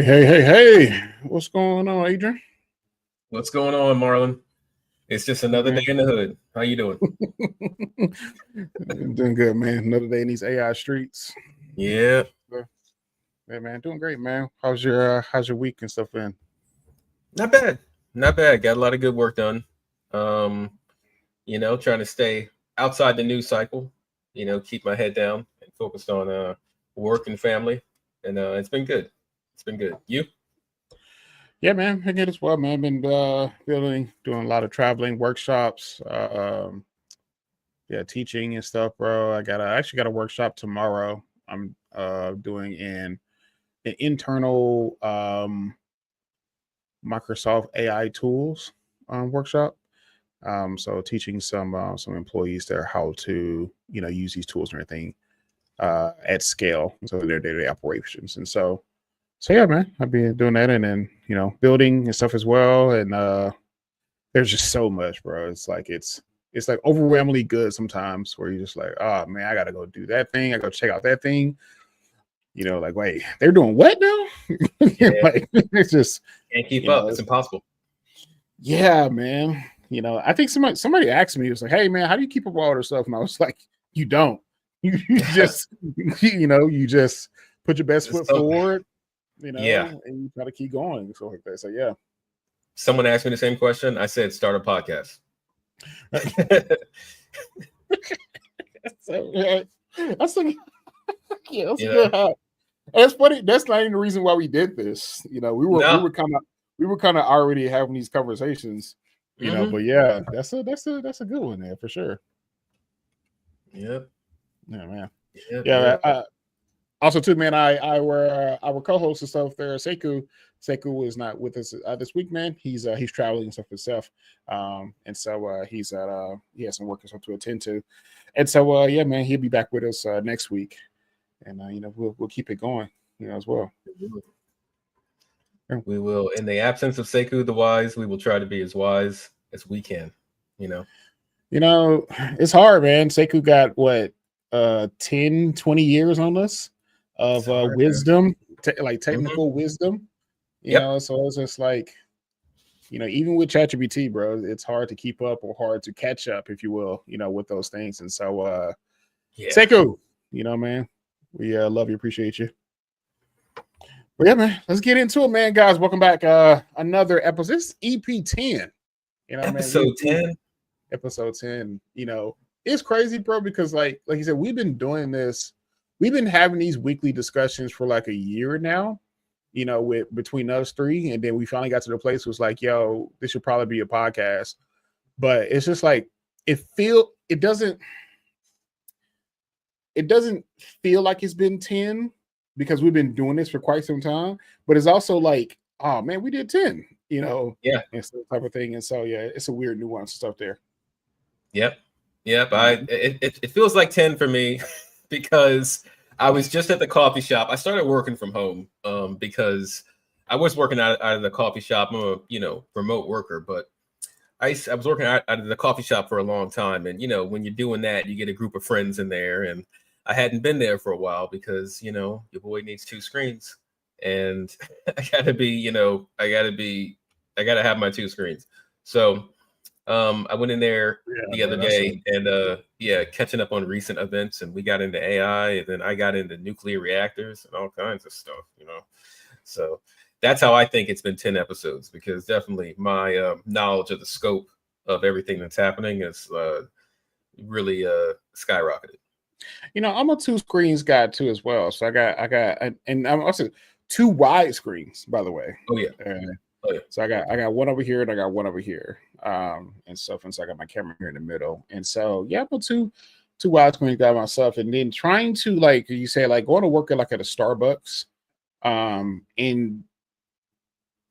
Hey. What's going on, Adrian? What's going on, Marlon? It's just another day in the hood. How you doing? Doing good, man. Another day in these AI streets. Yeah. Yeah, man. Doing great, man. How's your week and stuff been? Not bad. Not bad. Got a lot of good work done. Trying to stay outside the news cycle, keep my head down and focused on work and family. And it's been good. It's been good. You? Yeah, man. I get as well, man. Been doing a lot of traveling, workshops, teaching and stuff, bro. I actually got a workshop tomorrow. I'm doing an internal Microsoft AI tools workshop. So teaching some employees there how to use these tools and everything at scale, so their day-to-day operations. And so yeah, man, I've been doing that, and then building and stuff as well. And there's just so much, bro. It's like overwhelmingly good sometimes, where you're just like, oh man, I gotta go do that thing. I go check out that thing. Like, wait, they're doing what now? Yeah. Like, it's just can't keep up. It's impossible. Yeah, man. I think somebody asked me, it was like, hey man, how do you keep up all this stuff? And I was like, you don't. You just you just put your best foot forward, and you try to keep going and stuff like that. So yeah. Someone asked me the same question. I said, start a podcast. That's like, yeah, that's that's funny. That's not even the reason why we did this. We were kind of already having these conversations, but yeah, that's a good one there for sure. Yep. Yeah, man. Yep. Also too, man, our co-host and stuff there, Sekou is not with us this week, man. He's traveling and stuff himself. And so he has some work and stuff to attend to. And so yeah, man, he'll be back with us next week. And we'll keep it going, as well. We will. In the absence of Sekou the wise, we will try to be as wise as we can. It's hard, man. Sekou got what 10, 20 years on us of wisdom, like technical wisdom. So it's just like, even with ChatGPT, bro, it's hard to keep up or hard to catch up, if you will, with those things. And so Sekou, man, we love you, appreciate you. But yeah, man, let's get into it, man. Guys, welcome back. Another episode. This is EP10. Episode 10. Episode 10. It's crazy, bro, because like you said, we've been doing this. We've been having these weekly discussions for like a year now, with between us three. And then we finally got to the place where it's like, yo, this should probably be a podcast. But it's just like it doesn't feel like it's been 10 because we've been doing this for quite some time, but it's also like, oh man, we did 10, and so type of thing. And so yeah, it's a weird nuance stuff there. Yep. It feels like 10 for me because I was just at the coffee shop. I started working from home because I was working out of the coffee shop. I'm a remote worker, but I was working out of the coffee shop for a long time. And when you're doing that, you get a group of friends in there, and I hadn't been there for a while because, your boy needs 2 screens, and I gotta have my 2 screens. So I went in there the other day and catching up on recent events, and we got into AI, and then I got into nuclear reactors and all kinds of stuff, So that's how I think it's been 10 episodes, because definitely my knowledge of the scope of everything that's happening is really skyrocketed. I'm a 2 screens guy too as well. So I got and I'm also 2 wide screens, by the way. Oh yeah. So I got one over here and I got one over here. And stuff. And so I got my camera here in the middle. And so yeah, I'm a two wide screen guy myself. And then trying to, like you say, like going to work at a Starbucks. And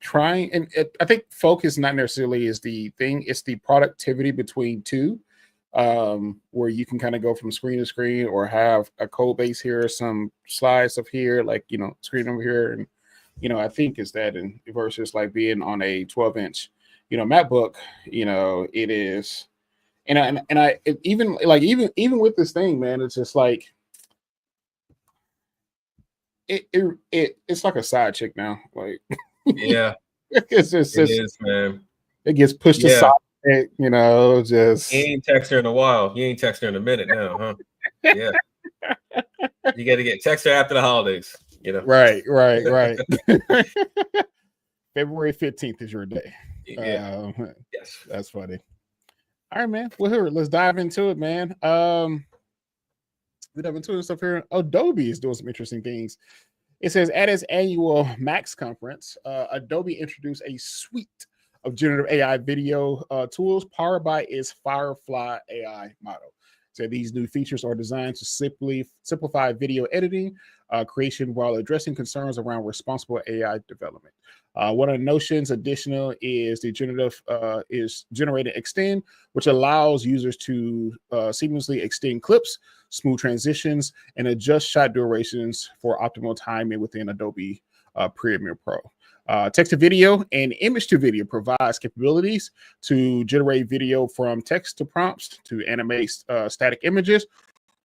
trying, and I think focus not necessarily is the thing, it's the productivity between 2. Where you can kind of go from screen to screen, or have a code base here, some slides up here, like screen over here, and I think it's that, and versus like being on a 12-inch MacBook, it is, even with this thing, man, it's just like it's like a side chick now. Like Yeah, it's it just is, man. it gets pushed Yeah, aside, you know, you just ain't text her in a while. You ain't text her in a minute now, huh? Yeah, you got to get text her after the holidays. You know. right. February 15th is your day. Yeah. Yes. That's funny. All right, man. Well, here, let's dive into it, man. We dive into stuff here. Adobe is doing some interesting things. It says at its annual Max conference, Adobe introduced a suite of generative AI video tools powered by its Firefly AI model. So these new features are designed to simplify video editing creation while addressing concerns around responsible AI development. One of the notions additional is the generative is generated extend, which allows users to seamlessly extend clips, smooth transitions, and adjust shot durations for optimal timing within Adobe Premiere Pro. Text to video and image to video provides capabilities to generate video from text to prompts to animate static images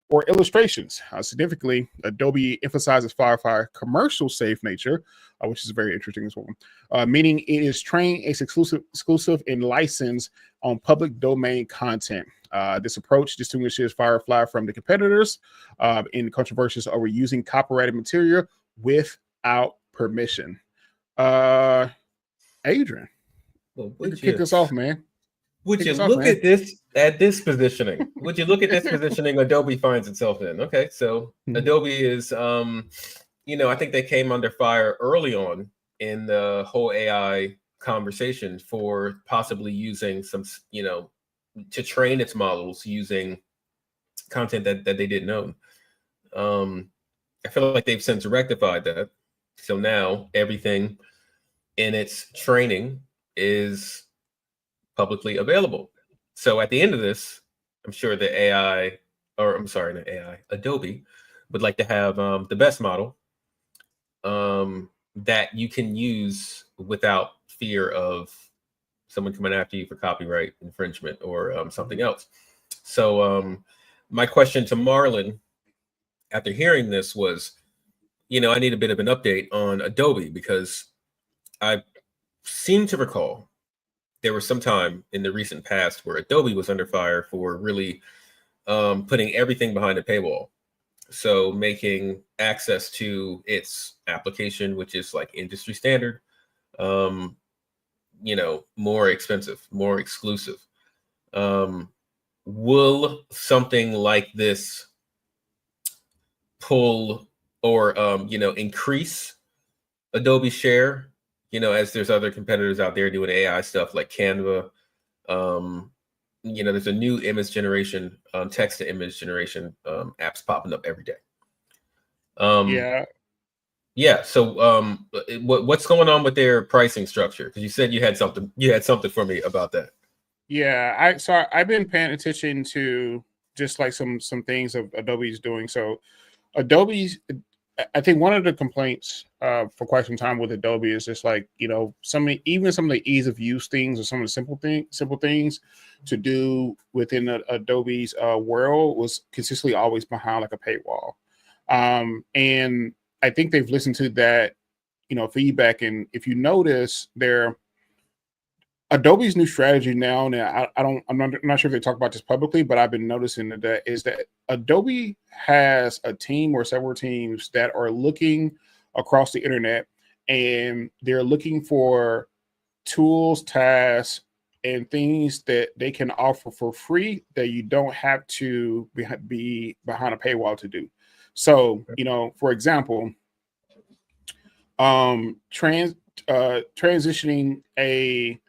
or illustrations. Significantly, Adobe emphasizes Firefly commercial safe nature, which is very interesting as well, meaning it is trained as exclusive and licensed on public domain content. This approach distinguishes Firefly from the competitors in controversies over using copyrighted material without permission. Adrian, Well, you can kick us off, man. Would you look at this positioning? Would you look at this positioning Adobe finds itself in? Okay, so Adobe is, I think they came under fire early on in the whole AI conversation for possibly using some, to train its models using content that they didn't own. I feel like they've since rectified that. So now everything in its training is publicly available. So at the end of this, I'm sure the Adobe would like to have the best model that you can use without fear of someone coming after you for copyright infringement or something else. So my question to Marlon after hearing this was, I need a bit of an update on Adobe because I seem to recall there was some time in the recent past where Adobe was under fire for really putting everything behind a paywall. So making access to its application, which is like industry standard, more expensive, more exclusive. Will something like this pull or, increase Adobe share? As there's other competitors out there doing AI stuff like Canva, there's a new image generation, text to image generation apps popping up every day. Yeah. So what's going on with their pricing structure? Because you said you had something for me about that. Yeah, I've been paying attention to just like some things of Adobe's doing. So Adobe's, I think one of the complaints for quite some time with Adobe is just like, some of the ease of use things or some of the simple things to do within Adobe's world was consistently always behind like a paywall. And I think they've listened to that, feedback. And if you notice, Adobe's new strategy now, I'm not sure if they talk about this publicly, but I've been noticing that Adobe has a team or several teams that are looking across the internet and they're looking for tools, tasks, and things that they can offer for free that you don't have to be behind a paywall to do. So, for example, transitioning a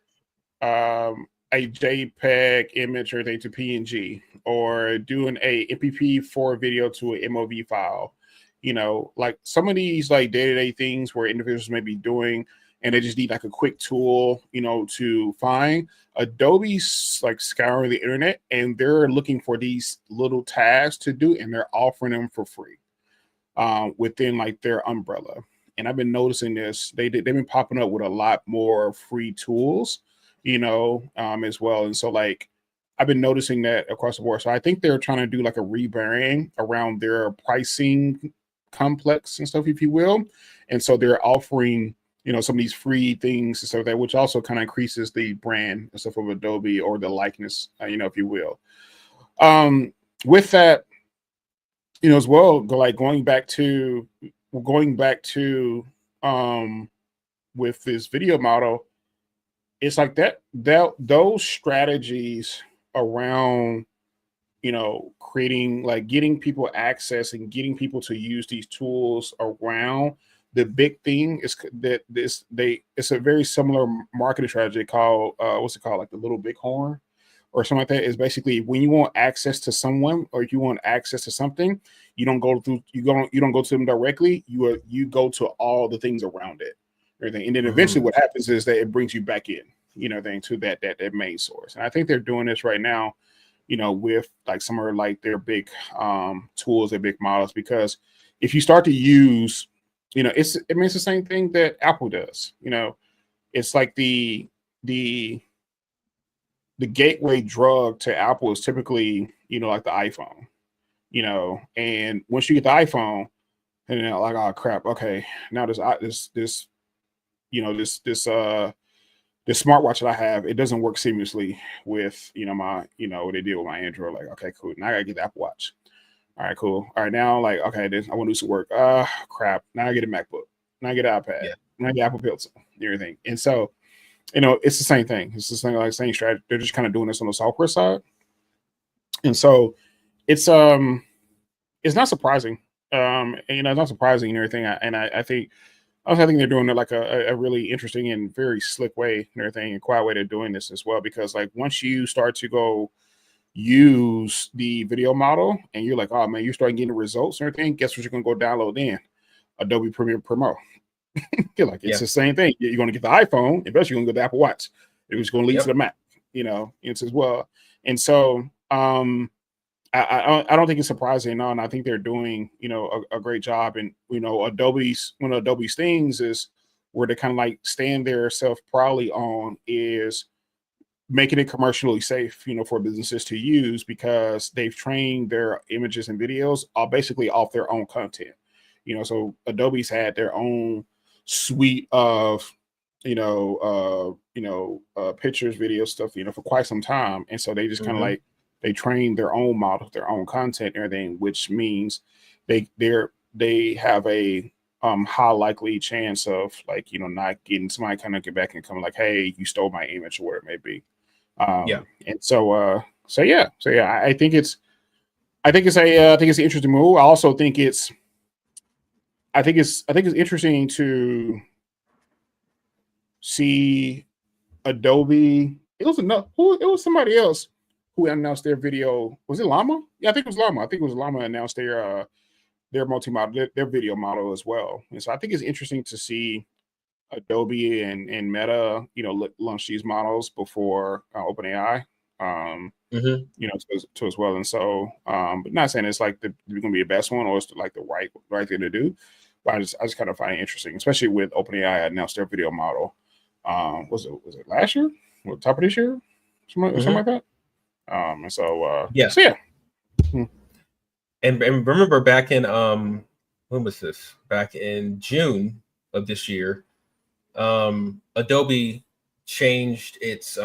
JPEG image or to PNG, or doing a MP4 video to an MOV file, like some of these like day-to-day things where individuals may be doing and they just need like a quick tool, to find. Adobe's like scouring the internet and they're looking for these little tasks to do and they're offering them for free within like their umbrella. And I've been noticing this. They've been popping up with a lot more free tools, as well. And so like I've been noticing that across the board. So I think they're trying to do like a rebranding around their pricing complex and stuff, if you will. And so they're offering, some of these free things and stuff like that, which also kind of increases the brand and stuff of Adobe, or the likeness, if you will. With that, as well, going back to with this video model, it's like that those strategies around, creating, like, getting people access and getting people to use these tools around the big thing is that it's a very similar marketing strategy called what's it called, like the little big horn or something like that. Is basically when you want access to someone, or if you want access to something, you don't go to them directly. You go to all the things around it, everything, and then eventually what happens is that it brings you back in, to that main source. And I think they're doing this right now, with like some of like their big tools, their big models, because if you start to use, it's the same thing that Apple does. It's like the gateway drug to Apple is typically, like the iPhone, and once you get the iPhone, and then like, oh crap, okay, now this smartwatch that I have, it doesn't work seamlessly with, my, what they deal with my Android. Like, okay, cool. Now I gotta get the Apple Watch. All right, cool. All right, now, like, okay, I want to do some work. Crap. Now I get a MacBook. Now I get an iPad. Yeah. Now I get Apple Pencil and everything. And so, it's the same thing. It's the same, like, same strategy. They're just kind of doing this on the software side. And so it's not surprising. It's not surprising and everything. I think they're doing it like a really interesting and very slick way and everything, and quiet way they're doing this as well. Because like once you start to go use the video model and you're like, oh man, you're starting getting results and everything, guess what you're gonna go download then? Adobe Premiere Pro. You're like, it's the same thing. You're gonna get the iPhone, eventually you're gonna get the Apple Watch. It's gonna lead to the Mac, it's as well. And so I don't think it's surprising, no, and I think they're doing, a great job. And Adobe's one of Adobe's things is where they kind of like stand their self proudly on is making it commercially safe, for businesses to use, because they've trained their images and videos all basically off their own content. So Adobe's had their own suite of pictures, video stuff, for quite some time, and so they just kind of like they train their own models, their own content, and everything, which means they have a high likely chance of like not getting somebody kind of get back and come like, hey, you stole my image, or whatever it may be. And so I think it's an interesting move. I also think it's interesting to see Adobe. It was somebody else who announced their video. Was it Llama? Yeah, I think it was Llama. Llama announced their multi-model, their video model as well. And so I think it's interesting to see Adobe and Meta, launch these models before OpenAI, to as well. And so, but not saying it's like going to be the best one or it's like the right thing to do. But I just kind of find it interesting, especially with OpenAI announced their video model. Was it last year? Or top of this year? Something like that. And so, So yeah. And remember back in when was this? Back in June of this year, Adobe changed its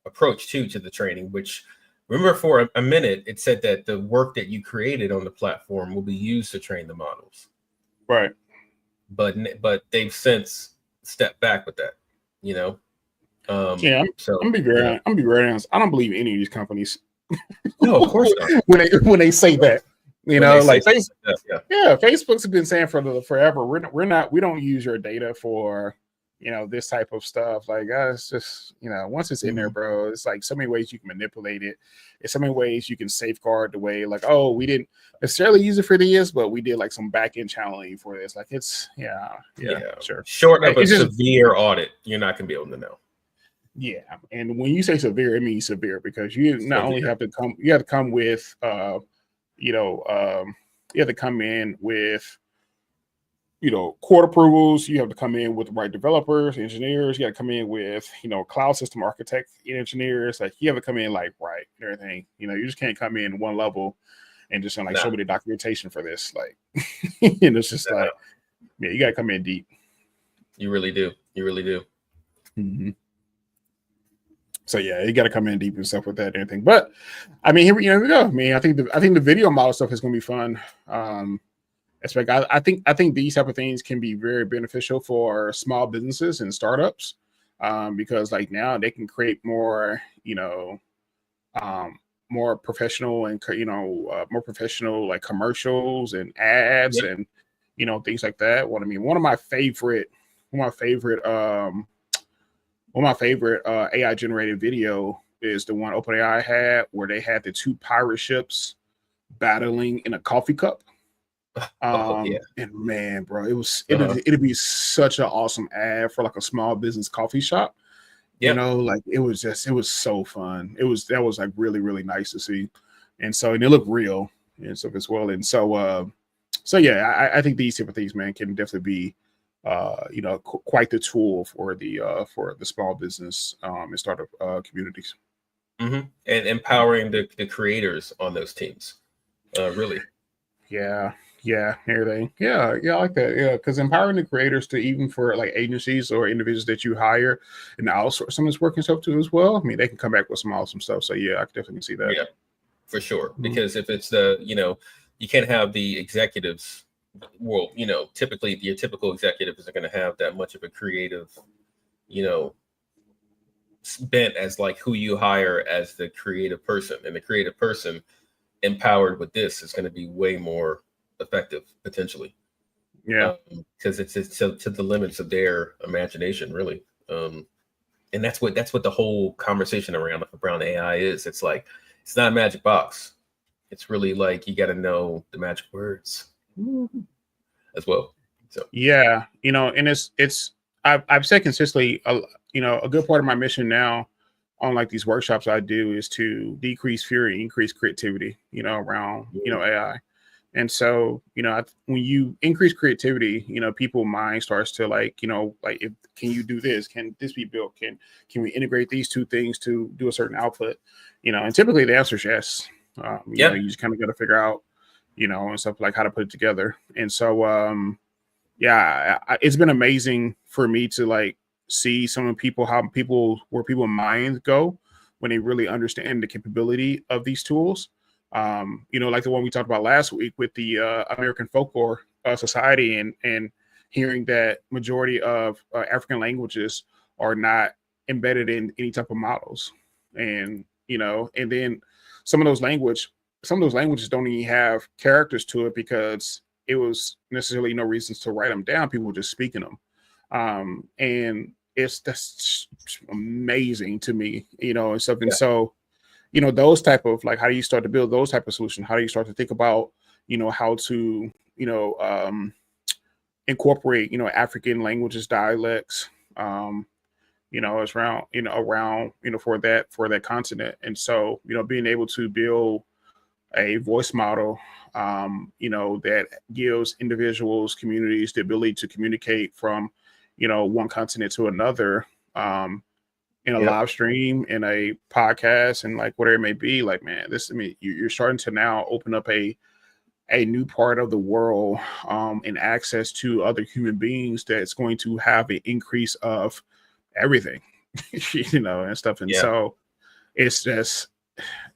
approach to the training, which remember for a minute it said that the work that you created on the platform will be used to train the models. Right. But they've since stepped back with that, I'm gonna be very honest. I don't believe any of these companies. No, of course not. when they say that, Facebook's been saying forever. We don't use your data for this type of stuff. Like it's just once it's in there, bro, it's like so many ways you can manipulate it. There's so many ways you can safeguard the way. Like, oh, we didn't necessarily use it for this, but we did like some back end channeling for this. Like it's sure. Short of a severe audit, you're not gonna be able to know. Yeah, and when you say severe, it means severe because you not only have to come, you have to come with, you have to come in with, court approvals. You have to come in with the right developers, engineers. You got to come in with, cloud system architect engineers. Like you have to come in like right and everything. You just can't come in one level and just like Nah, show me the documentation for this. Like, and it's just like, yeah, you got to come in deep. you really do. You really do. Mm-hmm. So yeah, you got to come in deep and stuff with that and everything. But I mean, here we go. I mean, I think the video model stuff is going to be fun. I think these type of things can be very beneficial for small businesses and startups, because like now they can create more, more professional and more professional like commercials and ads Yep. and things like that. What I mean, one of my favorite AI generated video is the one OpenAI had where they had the two pirate ships battling in a coffee cup. Oh yeah. And man, bro, Uh-huh. it'd be such an awesome ad for like a small business coffee shop. Yep. Like it was so fun. That was like really, really nice to see. And it looked real and stuff as well. And so yeah, I think these type of things, man, can definitely be quite the tool for the small business and startup communities. Mm-hmm. And empowering the creators on those teams. Really. Yeah, everything. Yeah, I like that. Yeah, because empowering the creators to even for like agencies or individuals that you hire and outsource some of this work and stuff to as well. I mean, they can come back with some awesome stuff. So yeah, I definitely see that. Yeah, for sure. Mhm. Because if it's you can't have the executives. Well, typically your typical executive isn't going to have that much of a creative, you know, bent as like who you hire as the creative person, and the creative person empowered with this is going to be way more effective potentially, Yeah, because it's to the limits of their imagination, really. And that's what the whole conversation around AI is. It's like it's not a magic box. It's really like you got to know the magic words as well. So yeah. And it's I've said consistently, a good part of my mission now on like these workshops I do is to decrease fear and increase creativity. Around AI. And so, when you increase creativity, people's mind starts to like, like, can you do this? Can this be built? Can we integrate these two things to do a certain output? And typically the answer is yes. yeah, You just kind of got to figure out, and stuff like how to put it together. And so, yeah, it's been amazing for me to like see some of people, where people minds go when they really understand the capability of these tools. Like the one we talked about last week with the American Folklore Society, and hearing that majority of African languages are not embedded in any type of models, and and then some of those languages don't even have characters to it because it was necessarily no reasons to write them down. People were just speaking them, and that's amazing to me, and stuff. And yeah, so those type of like, how do you start to build those type of solutions? How do you start to think about how to incorporate African languages, dialects, it's around for that continent. And so being able to build a voice model that gives individuals, communities, the ability to communicate from one continent to another, in a yep, live stream, in a podcast, and like whatever it may be. Like, man, you're starting to now open up a new part of the world, and access to other human beings that's going to have an increase of everything, and stuff. And yeah, so it's just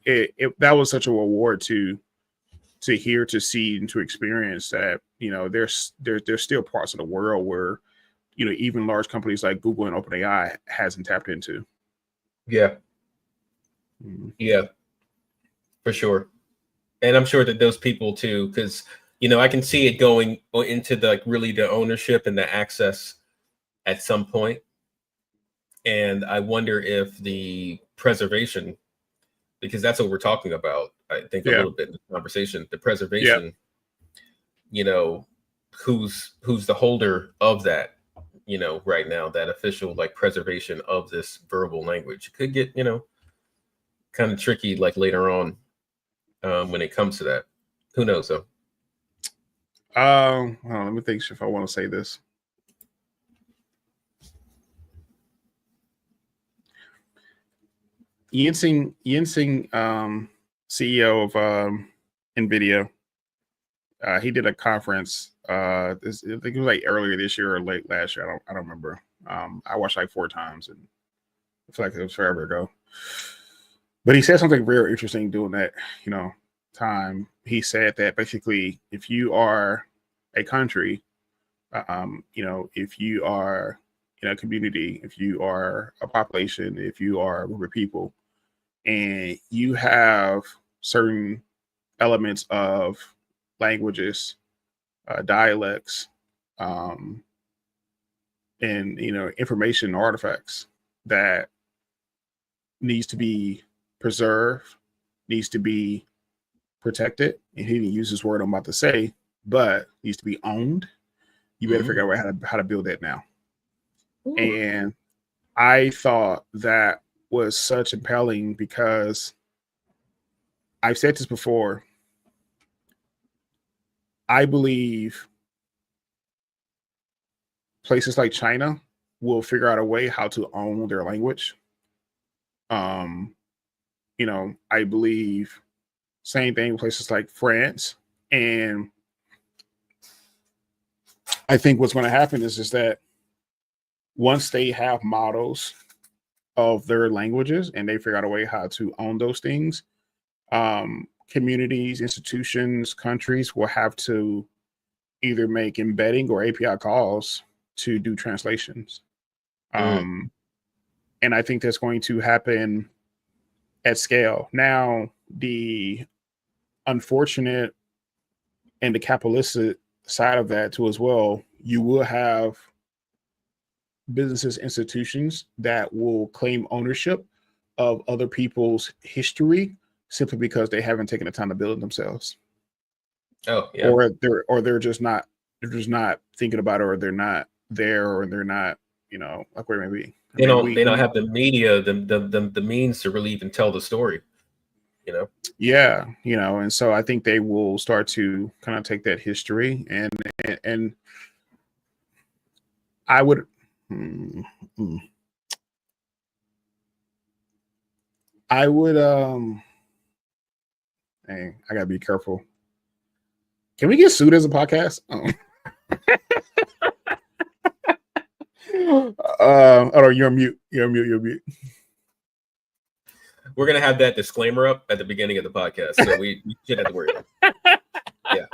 that was such a reward to hear, to see, and to experience that. There's still parts of the world where even large companies like Google and OpenAI hasn't tapped into. yeah, Mhm. yeah, for sure. And I'm sure that those people too, because I can see it going into the like really the ownership and the access at some point. And I wonder if the preservation, because that's what we're talking about, I think a Yeah, little bit in the conversation, the yeah, preservation, you know, who's the holder of that, right now, that official like preservation of this verbal language. It could get, kind of tricky like later on, when it comes to that. Who knows though? hold on, let me think if I want to say this. Yinxing, CEO of NVIDIA. He did a conference. I think it was like earlier this year or late last year. I don't remember. I watched like 4 times, and I feel like it was forever ago. But he said something very interesting during that, time. He said that basically, if you are a country, if you are in a community, if you are a population, if you are a group of people, and you have certain elements of languages, dialects, and information artifacts that needs to be preserved, needs to be protected, and he didn't use this word I'm about to say, but needs to be owned. You better figure out how to build that now. Ooh. And I thought that was such impelling because I've said this before. I believe places like China will figure out a way how to own their language. I believe same thing with places like France. And I think what's going to happen is that once they have models of their languages and they figure out a way how to own those things, communities, institutions, countries will have to either make embedding or API calls to do translations. And I think that's going to happen at scale. Now, the unfortunate and the capitalistic side of that too as well, you will have businesses, institutions that will claim ownership of other people's history simply because they haven't taken the time to build it themselves. Oh, yeah. Or they're just not thinking about it, or they're not there, or they're not, like where it may be. They don't have the media, the means to really even tell the story. Yeah, and so I think they will start to kind of take that history and I would I gotta be careful. Can we get sued as a podcast? You're on mute. You're on mute. We're gonna have that disclaimer up at the beginning of the podcast, so we shouldn't have to worry about it. Yeah.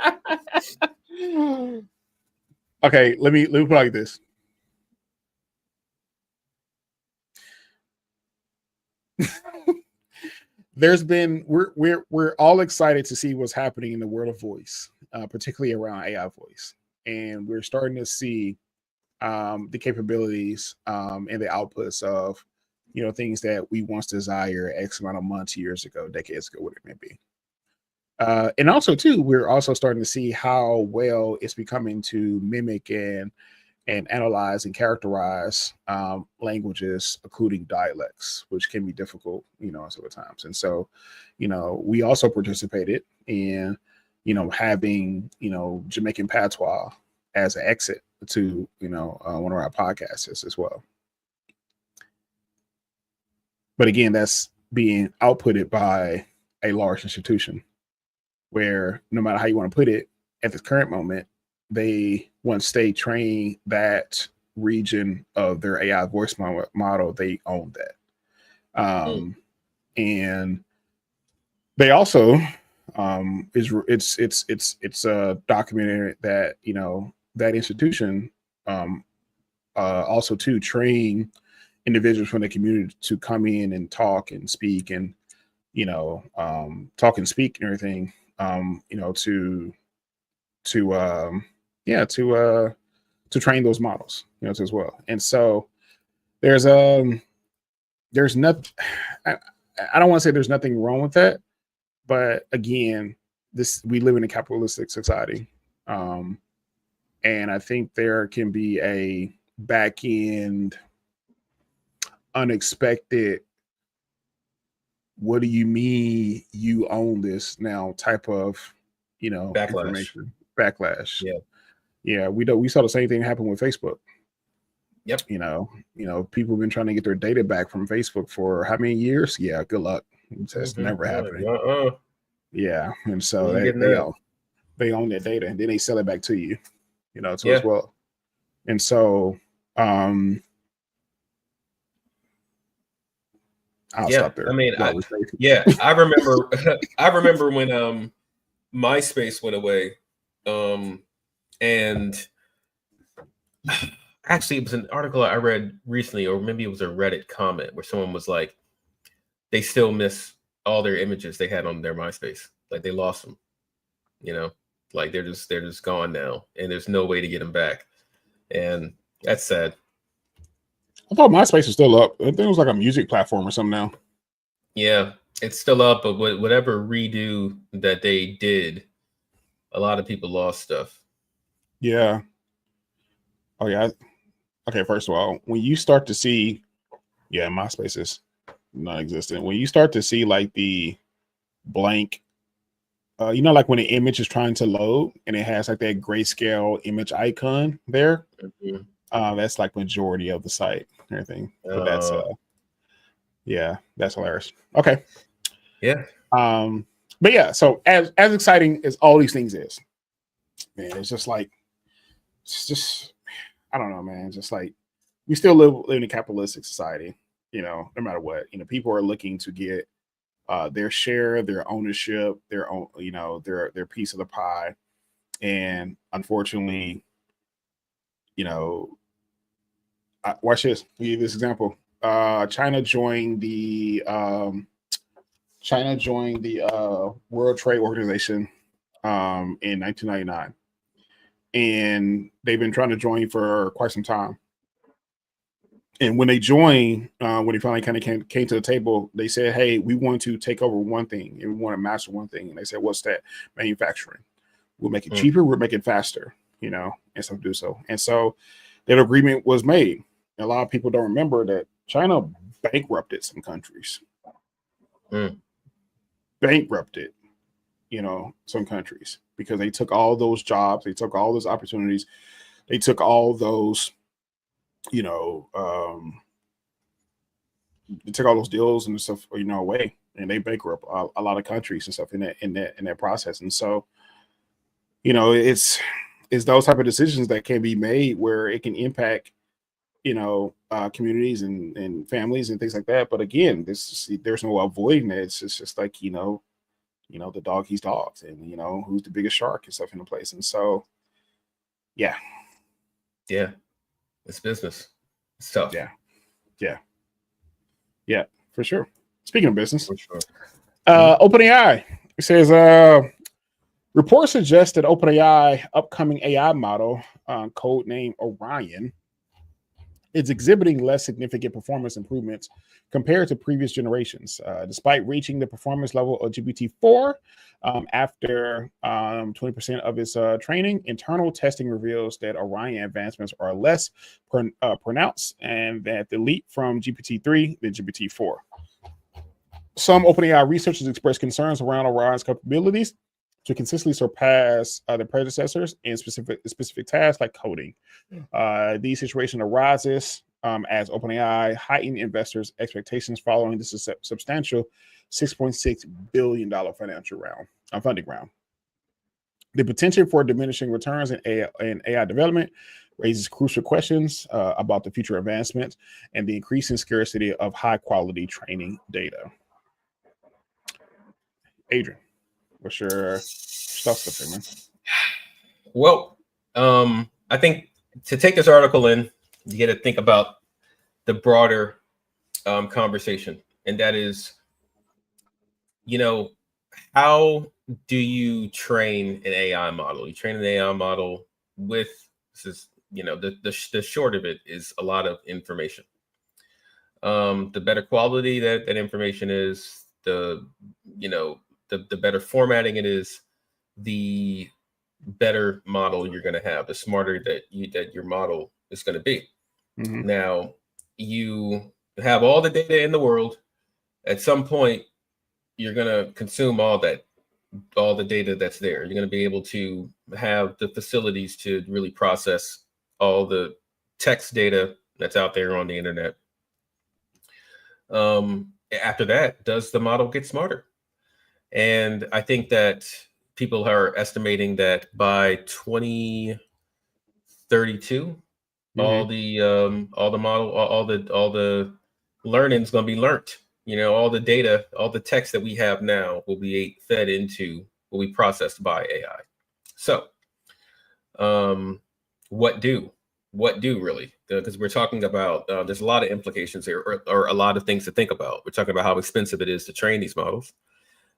Okay, let me put it like this. We're all excited to see what's happening in the world of voice, particularly around AI voice, and we're starting to see the capabilities and the outputs of things that we once desired X amount of months, years ago, decades ago, whatever it may be. And also too, we're also starting to see how well it's becoming to mimic and analyze and characterize languages, including dialects, which can be difficult, some times. And so, we also participated in, having, Jamaican patois as an exit to, one of our podcasts as well. But again, that's being outputted by a large institution where no matter how you want to put it, at this current moment, once they train that region of their AI voice model, they own that. And they also, it's documented that, that institution also to train individuals from the community to come in and talk and speak and, talk and speak and everything, to train those models, as well. And so there's nothing, I don't want to say there's nothing wrong with that, but again, we live in a capitalistic society. And I think there can be a back end unexpected, what do you mean you own this now type of, information backlash. Yeah. We saw the same thing happen with Facebook. Yep. People have been trying to get their data back from Facebook for how many years? Yeah, good luck. That's never happening. Yeah, and so You ain't getting they that. own that data, and then they sell it back to you, to as Yeah. well. And so I'll Yeah. stop there. I mean, While we say- I remember I remember when MySpace went away. And actually, it was an article I read recently, or maybe it was a Reddit comment where someone was like, they still miss all their images they had on their MySpace. Like they lost them, like they're just gone now, and there's no way to get them back. And that's sad. I thought MySpace was still up. I think it was like a music platform or something now. Yeah, it's still up, but whatever redo that they did, a lot of people lost stuff. Yeah. Oh yeah. Okay. First of all, when you start to see, yeah, MySpace is non-existent. When you start to see like the blank, like when the image is trying to load and it has like that grayscale image icon there, that's like majority of the site and everything. But that's yeah, that's hilarious. Okay. Yeah. But yeah, so as exciting as all these things is, man, it's just like I don't know, man. Just like we still live in a capitalistic society, no matter what. People are looking to get their share, their ownership, their own, their piece of the pie. And unfortunately, watch this. I'll give you this example. China joined the World Trade Organization in 1999, and they've been trying to join for quite some time. And when they joined, when they finally kind of came to the table, they said, "Hey, we want to take over one thing, and we want to master one thing." And they said, "What's that?" Manufacturing. We'll make it cheaper. We'll make it faster. And stuff do so. And so that agreement was made. And a lot of people don't remember that China bankrupted some countries. Bankrupted, some countries because they took all those jobs, they took all those opportunities, they took all those, they took all those deals and stuff, away, and they bankrupt a lot of countries and stuff in that process. And so, it's those type of decisions that can be made where it can impact, communities and families and things like that. But again, there's no avoiding it. It's just like, the dog eats dogs, and who's the biggest shark and stuff in the place. And so, yeah, it's business. It's tough. Yeah, for sure. Speaking of business, For sure. OpenAI, it says reports suggest that OpenAI upcoming AI model, code name Orion, is exhibiting less significant performance improvements compared to previous generations, despite reaching the performance level of GPT-4 after 20% of its training. Internal testing reveals that Orion advancements are less pronounced, and that the leap from GPT-3 than GPT-4. Some OpenAI researchers expressed concerns around Orion's capabilities to consistently surpass their predecessors in specific tasks like coding. These situations arises as OpenAI heightened investors' expectations following this substantial $6.6 billion funding round. The potential for diminishing returns in AI development raises crucial questions about the future advancements and the increasing scarcity of high-quality training data. Adrian, what's your stuff there, man? Well, I think to take this article in, you got to think about the broader conversation, and that is, how do you train an AI model? You train an AI model with the short of it is a lot of information. The better quality that information is, the better formatting it is, the better model you're going to have, the smarter that your model is going to be. Mm-hmm. Now, you have all the data in the world. At some point, you're going to consume all the data that's there. You're going to be able to have the facilities to really process all the text data that's out there on the internet. After that, does the model get smarter? And I think that people are estimating that by 2032, all the model, all the learning's going to be learnt. All the data, all the text that we have now will be fed into, will be processed by AI. So, what do really? Because we're talking about, there's a lot of implications here, or a lot of things to think about. We're talking about how expensive it is to train these models.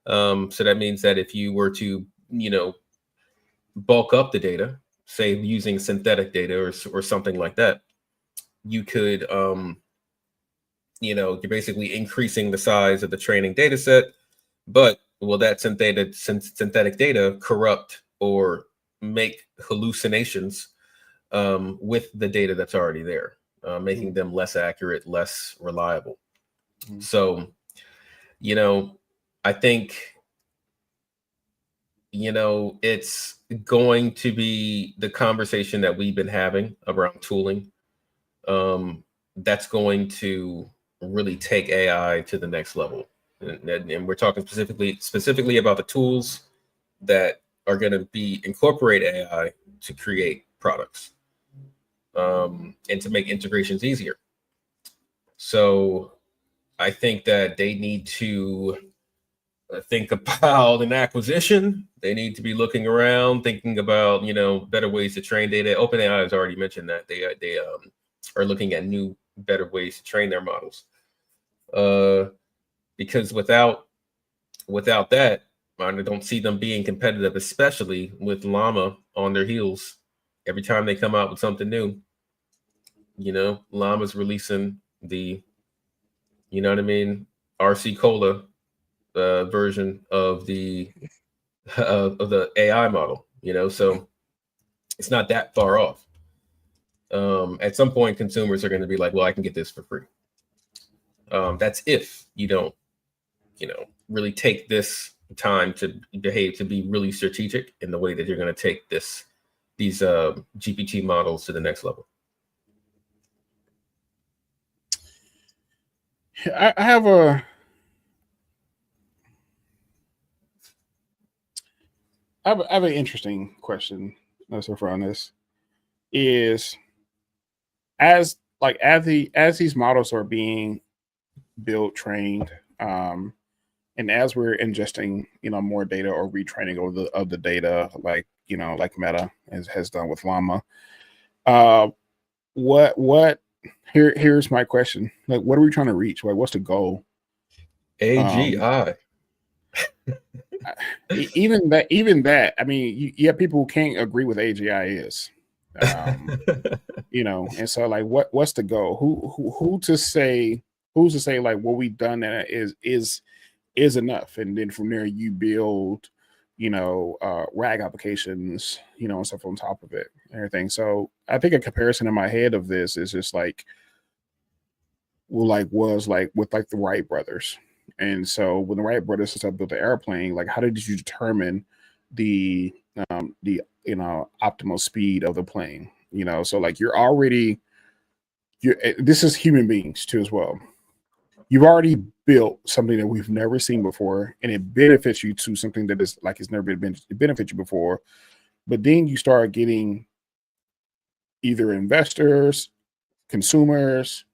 So that means that if you were to, bulk up the data, say using synthetic data or something like that, you could, you're basically increasing the size of the training data set, but will that synthetic data corrupt or make hallucinations with the data that's already there, making them less accurate, less reliable? So, I think, it's going to be the conversation that we've been having around tooling. That's going to really take AI to the next level. And we're talking specifically about the tools that are going to incorporate AI to create products, and to make integrations easier. So I think that they need to think about an acquisition. They need to be looking around, thinking about, better ways to train data. OpenAI has already mentioned that they are looking at new, better ways to train their models. Because without that, I don't see them being competitive, especially with Llama on their heels. Every time they come out with something new, Llama's releasing the, RC Cola version of the AI model, so it's not that far off. At some point, consumers are going to be like, well, I can get this for free. That's if you don't, really take this time to be really strategic in the way that you're going to take these GPT models to the next level. I have an interesting question so far on this. Is as these models are being built, trained, and as we're ingesting, more data or retraining of the data, like Meta has done with Llama, here's my question: like, what are we trying to reach? Like, what's the goal? AGI. Even that. I mean, you have people who can't agree with AGI is. And so like, what's the goal? Who's to say like what we've done is enough, and then from there you build, RAG applications, and stuff on top of it, and everything. So I think a comparison in my head of this is just like, was with the Wright brothers. And so when the Wright brothers built the airplane, like, how did you determine the optimal speed of the plane? So like this is human beings too as well. You've already built something that we've never seen before, and it benefits you to something that is like it's never been benefit you before. But then you start getting either investors, consumers,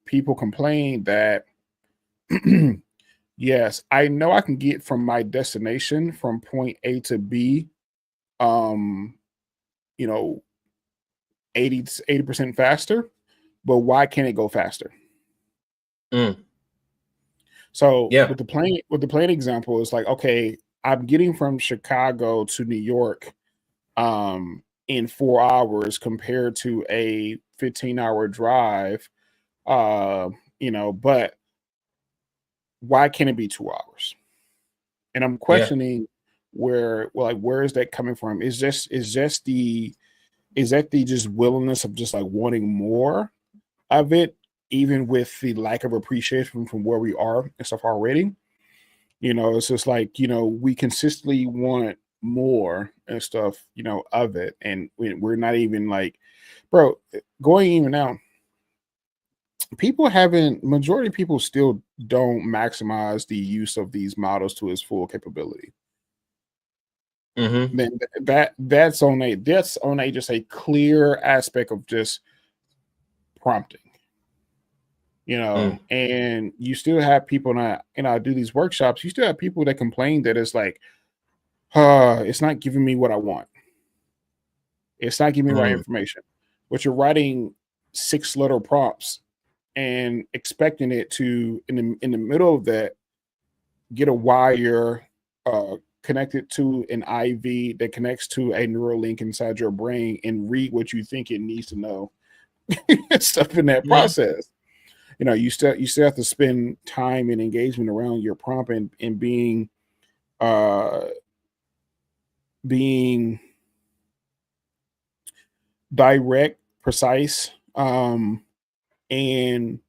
people complain that yes, I know I can get from my destination from point A to B, 80% faster, but why can't it go faster? So with the plane example, it's like, okay, I'm getting from Chicago to New York in 4 hours compared to a 15-hour drive, but why can't it be 2 hours? And I'm questioning where is that coming from? Is that the just willingness of just like wanting more of it, even with the lack of appreciation from where we are and stuff already? It's just like, we consistently want more and stuff, of it. And we're not even like, bro, going even now, majority of people still don't maximize the use of these models to its full capability. Mm-hmm. Then that's on a just a clear aspect of just prompting, and you still have people, and I do these workshops, you still have people that complain that it's like, it's not giving me what I want. It's not giving me the right information. But you're writing 6-letter prompts and expecting it to, in the middle of that, get a wire connected to an IV that connects to a neural link inside your brain and read what you think it needs to know. Stuff in that process. You still have to spend time and engagement around your prompt and being direct, precise, and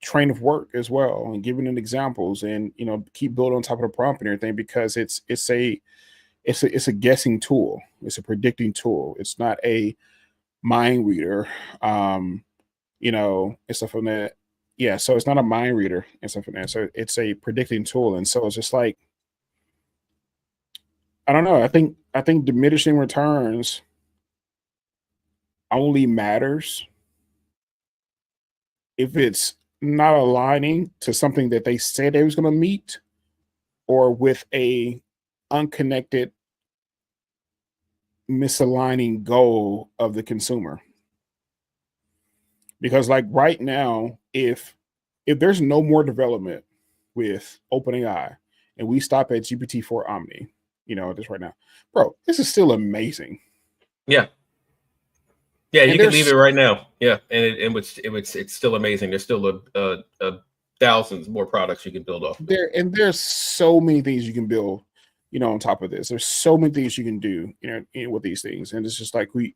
train of work as well, and giving them examples, and keep building on top of the prompt and everything, because it's a guessing tool, it's a predicting tool, it's not a mind reader, and stuff from that. Yeah, so it's not a mind reader and stuff from that. So it's a predicting tool, and so it's just like, I don't know. I think diminishing returns only matters if it's not aligning to something that they said they was going to meet, or with a unconnected, misaligning goal of the consumer. Because like right now, if there's no more development with OpenAI and we stop at GPT-4 Omni, just right now, bro, this is still amazing. Yeah, you can leave it right now. Yeah, and it's still amazing. There's still a thousands more products you can build off. There's so many things you can build, on top of this. There's so many things you can do, with these things, and it's just like we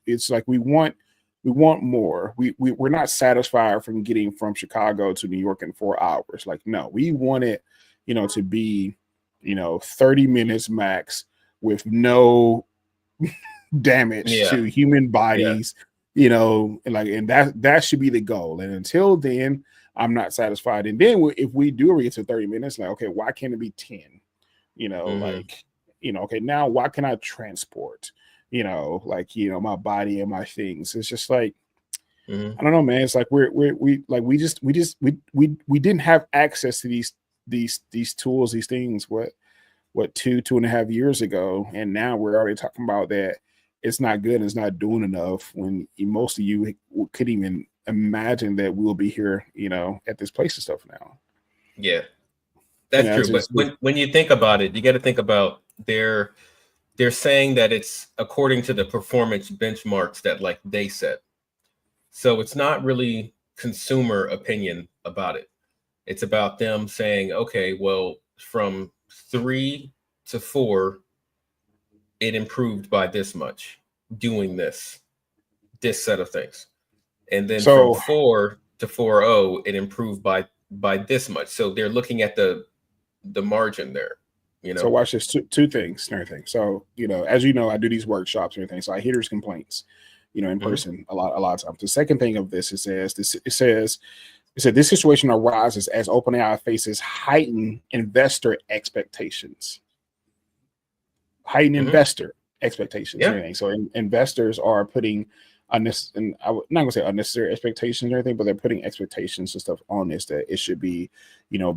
want more. We're not satisfied from getting from Chicago to New York in 4 hours. Like, no, we want it, to be, 30 minutes max with no damage to human bodies. And that should be the goal. And until then, I'm not satisfied. And then if we do reach to 30 minutes, like, okay, why can't it be 10? Okay, now why can I transport, my body and my things? It's just like, I don't know, man. It's like we didn't have access to these tools, these things, what 2.5 years ago. And now we're already talking about that it's not good and it's not doing enough, when most of you couldn't even imagine that we'll be here, at this place and stuff now. Yeah, that's true. But when you think about it, you got to think about they're saying that it's according to the performance benchmarks that like they set. So it's not really consumer opinion about it. It's about them saying, okay, well, from 3 to 4, it improved by this much doing this set of things. And then from 4 to 4.0, it improved by this much. So they're looking at the margin there. So watch this, two things and everything. So, as you know, I do these workshops and everything. So I hear there's complaints, in person a lot of times. The second thing of this, it said this situation arises as OpenAI faces heightened investor expectations. Investor expectations and everything. So investors are putting I'm not gonna say unnecessary expectations or anything, but they're putting expectations and stuff on this, that it should be,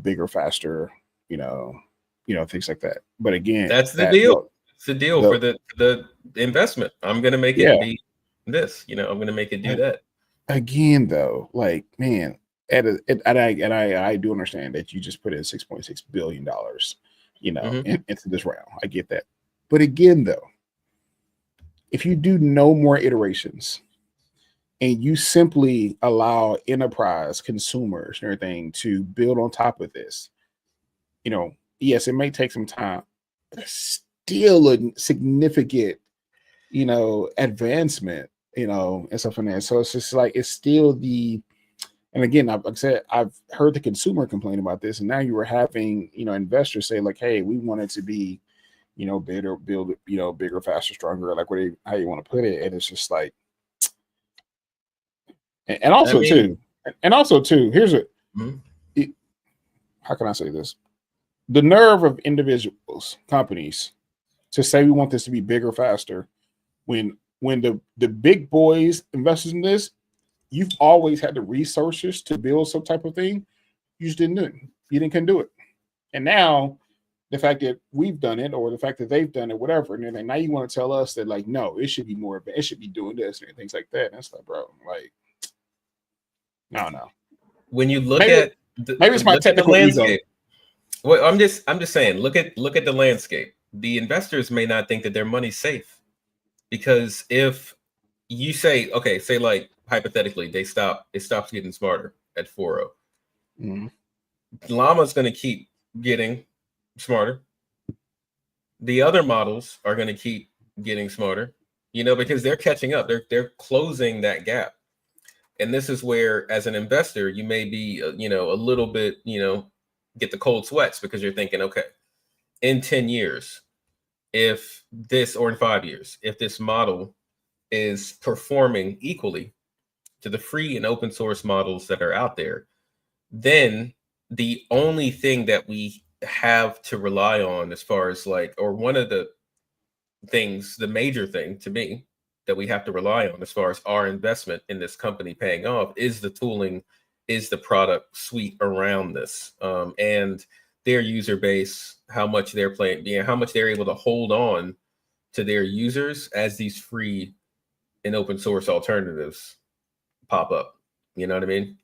bigger, faster, things like that. But again, that's the deal. It's the deal for the investment. I'm gonna make it be this. I'm gonna make it do that. Again, though, like, man, I do understand that you just put in $6.6 billion, into this round. I get that. But again, though, if you do no more iterations and you simply allow enterprise consumers and everything to build on top of this, yes, it may take some time, but it's still a significant, advancement, and stuff like that. So it's just like, it's still and again, like I said, I've heard the consumer complain about this, and now you were having, investors say like, hey, we want it to be, better, build, bigger, faster, stronger, like how you want to put it. And it's just like, and also too, And also too, here's a Mhm. how can I say this? The nerve of individuals, companies, to say we want this to be bigger, faster, when the big boys investors in this, you've always had the resources to build some type of thing. You just didn't do it. Couldn't do it. And now the fact that we've done it, or the fact that they've done it, whatever, and then now you want to tell us that like, no, it should be more, it should be doing this and things like that. And it's like, bro, like, no. When you look Maybe, at maybe it's my look at the technical ego. landscape. Well, I'm just saying, look at the landscape. The investors may not think that their money's safe, because if you say, okay, say like hypothetically, it stops getting smarter at 4.0. Llama's going to keep getting smarter. The other models are going to keep getting smarter, because they're catching up. They're closing that gap. And this is where, as an investor, you may be, a little bit, get the cold sweats, because you're thinking, okay, in 10 years, or in 5 years, if this model is performing equally to the free and open source models that are out there, then the only thing that we have to rely on, as far as or one of the things, the major thing to me that we have to rely on as far as our investment in this company paying off, is the tooling, is the product suite around this, and their user base, how much they're how much they're able to hold on to their users as these free and open source alternatives pop up. You know what I mean?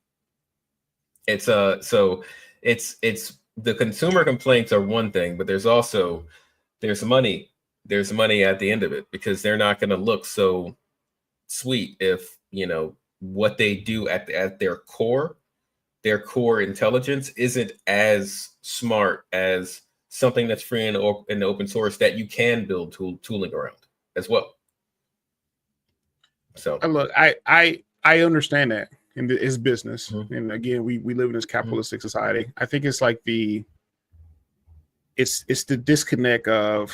It's so it's the consumer complaints are one thing, but there's money at the end of it, because they're not going to look so sweet if what they do at their core intelligence isn't as smart as something that's free and open source that you can build tooling around as well. So look, I understand that, and it's business. Mm-hmm. And again, we live in this capitalistic society. I think it's like it's the disconnect of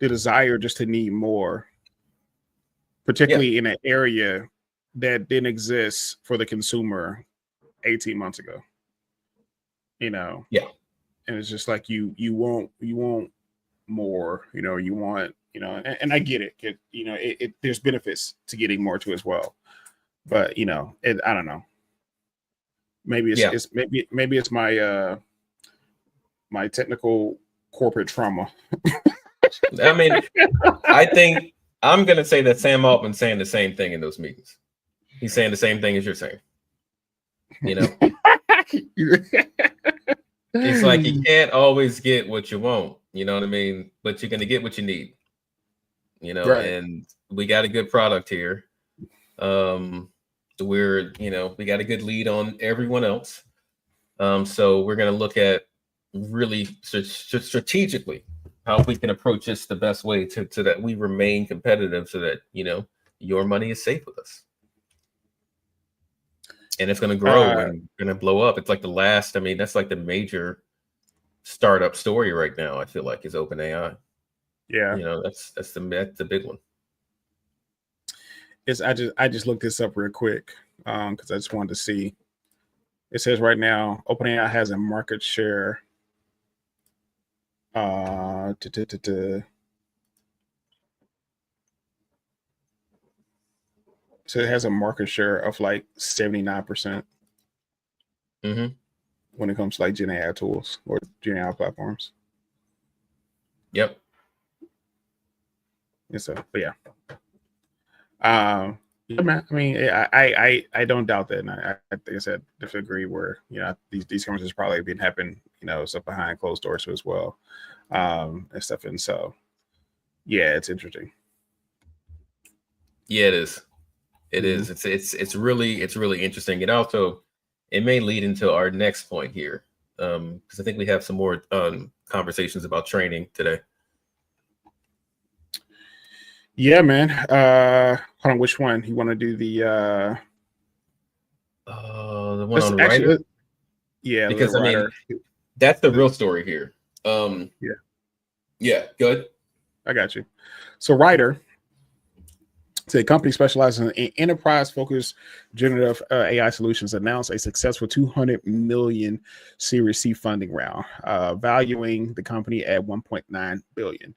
the desire just to need more, particularly in an area that didn't exist for the consumer 18 months ago. Yeah. And it's just like you want more, you want, and I get it. There's benefits to getting more too as well. But I don't know. Maybe it's my my technical corporate trauma. I mean, I think I'm gonna say that Sam Altman's saying the same thing in those meetings. He's saying the same thing as you're saying. It's like you can't always get what you want, you know what I mean? But you're gonna get what you need. Right. And we got a good product here. We got a good lead on everyone else. So we're gonna look at really strategically how we can approach this the best way to that we remain competitive, so that your money is safe with us. And it's going to grow and going to blow up. It's like that's like the major startup story right now, I feel like, is OpenAI. Yeah. That's the big one. I just looked this up real quick because I just wanted to see. It says right now OpenAI has a market share. So it has a market share of like 79% when it comes to like Gen AI tools or Gen AI platforms. Yep. And so, but yeah. Yeah, man. I mean, I don't doubt that, and I think I said definitely agree. Where these conversations probably been happening, stuff behind closed doors as well, and stuff. And so, yeah, it's interesting. Yeah, it is. It is. It's really interesting. And also, it may lead into our next point here, because I think we have some more conversations about training today. Yeah, man. Hold on, which one you want to do? The one on writer. Yeah, because I mean, that's the real story here. Yeah. Good. I got you. So writer, So a company specializing in enterprise-focused generative AI solutions announced a successful 200 million Series C funding round, valuing the company at 1.9 billion.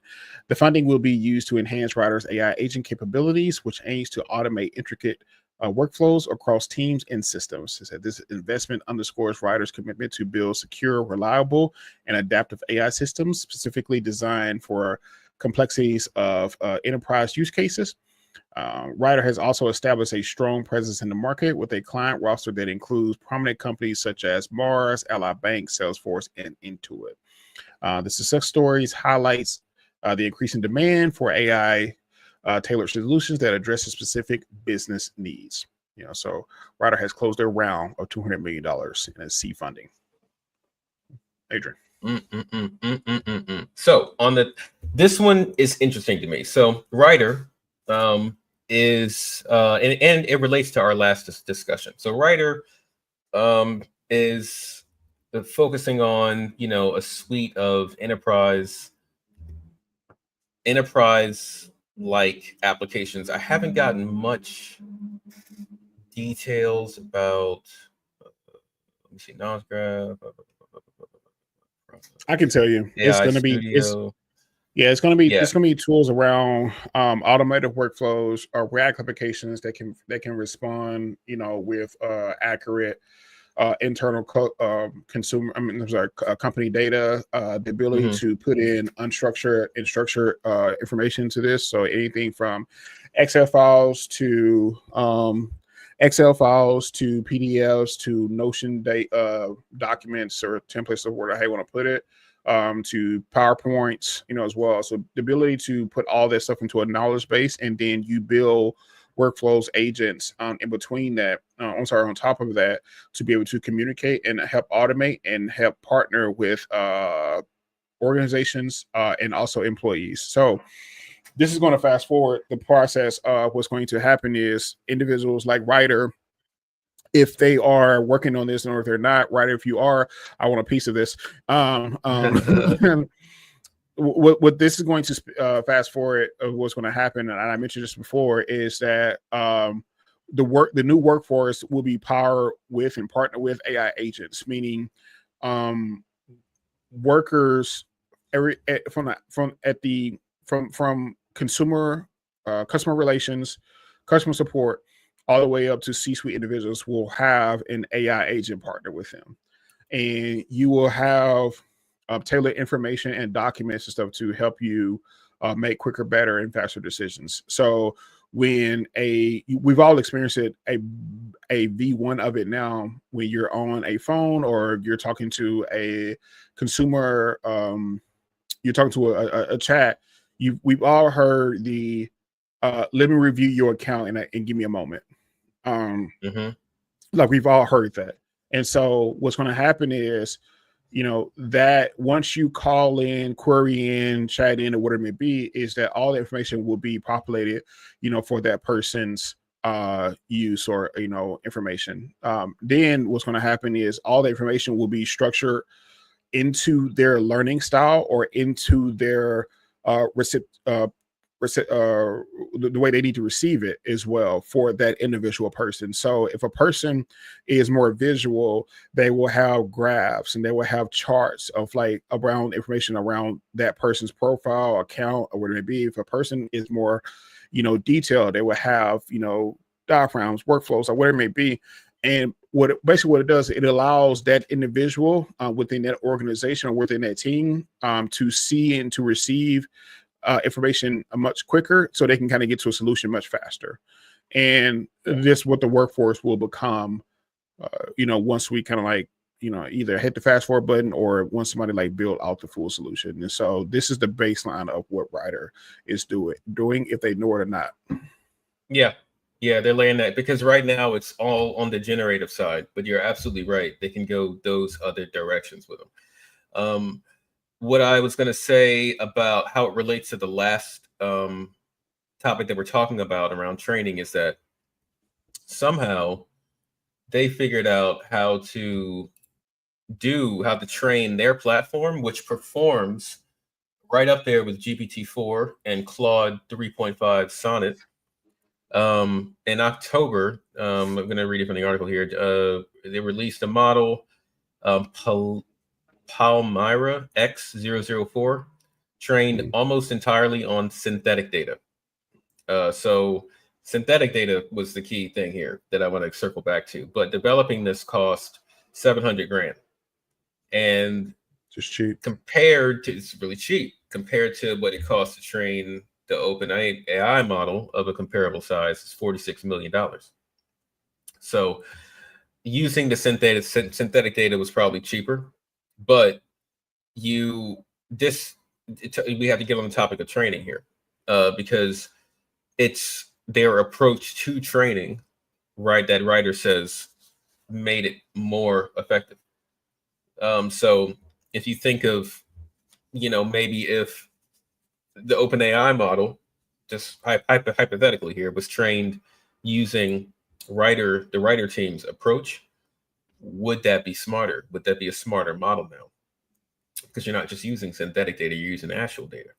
The funding will be used to enhance Ryder's AI agent capabilities, which aims to automate intricate workflows across teams and systems. It said this investment underscores Ryder's commitment to build secure, reliable, and adaptive AI systems specifically designed for complexities of enterprise use cases. Ryder has also established a strong presence in the market with a client roster that includes prominent companies such as Mars, Ally Bank, Salesforce, and Intuit. The success stories highlights the increasing demand for AI tailored solutions that addresses specific business needs. So Ryder has closed their round of $200 million in a C funding. Adrian. So this one is interesting to me. So Ryder is and it relates to our last discussion. So Ryder is focusing on a suite of enterprise like applications. I haven't gotten much details about. Let me see. Nosgraph. I can tell you, it's going to be. It's going to be tools around automated workflows or RAG applications that can respond, with accurate internal company data, the ability to put in unstructured and structured information to this. So anything from Excel files to PDFs to Notion documents or templates of where I want to put it. To PowerPoints, as well. So the ability to put all that stuff into a knowledge base, and then you build workflows, agents in between that. On top of that, to be able to communicate and help automate and help partner with organizations and also employees. So this is going to fast forward the process. What's going to happen is individuals like Ryder, if they are working on this, or if they're not, Ryder, if you are, I want a piece of this. What this is going to fast forward of what's going to happen, and I mentioned this before, is that the new workforce will be powered with and partner with AI agents, meaning workers from consumer customer relations, customer support, all the way up to C-suite individuals will have an AI agent partner with them. And you will have tailored information and documents and stuff to help you make quicker, better, and faster decisions. So we've all experienced it, a V1 of it now, when you're on a phone or you're talking to a consumer, you're talking to a chat, we've all heard the let me review your account and give me a moment. Like we've all heard that. And so what's going to happen is, that once you call in, query in, chat in, or whatever it may be, is that all the information will be populated, for that person's use or, information. Then what's going to happen is all the information will be structured into their learning style or into their the way they need to receive it as well for that individual person. So if a person is more visual, they will have graphs and they will have charts of around information around that person's profile, account, or whatever it may be. If a person is more, detailed, they will have, diagrams, workflows, or whatever it may be. And what it does, it allows that individual within that organization or within that team to see and to receive information much quicker, so they can kind of get to a solution much faster. And this what the workforce will become, once we kind of either hit the fast forward button or once somebody build out the full solution. And so this is the baseline of what Ryder is doing if they know it or not. Yeah, they're laying that, because right now it's all on the generative side, but you're absolutely right. They can go those other directions with them. What I was going to say about how it relates to the last topic that we're talking about around training is that somehow they figured out how to train their platform, which performs right up there with GPT-4 and Claude 3.5 Sonnet, In October, I'm going to read it from the article here. They released a model, Palmyra X004, trained almost entirely on synthetic data. So synthetic data was the key thing here that I want to circle back to. But developing this cost $700,000, and just cheap compared to, it's really cheap compared to what it costs to train the open AI model of a comparable size is $46 million. So using the synthetic data was probably cheaper, but we have to get on the topic of training here, because it's their approach to training, right, that writer says made it more effective. So if you think of, maybe if the OpenAI model, just hypothetically here, was trained using the writer team's approach, would that be smarter? Would that be a smarter model now? Because you're not just using synthetic data, you're using actual data.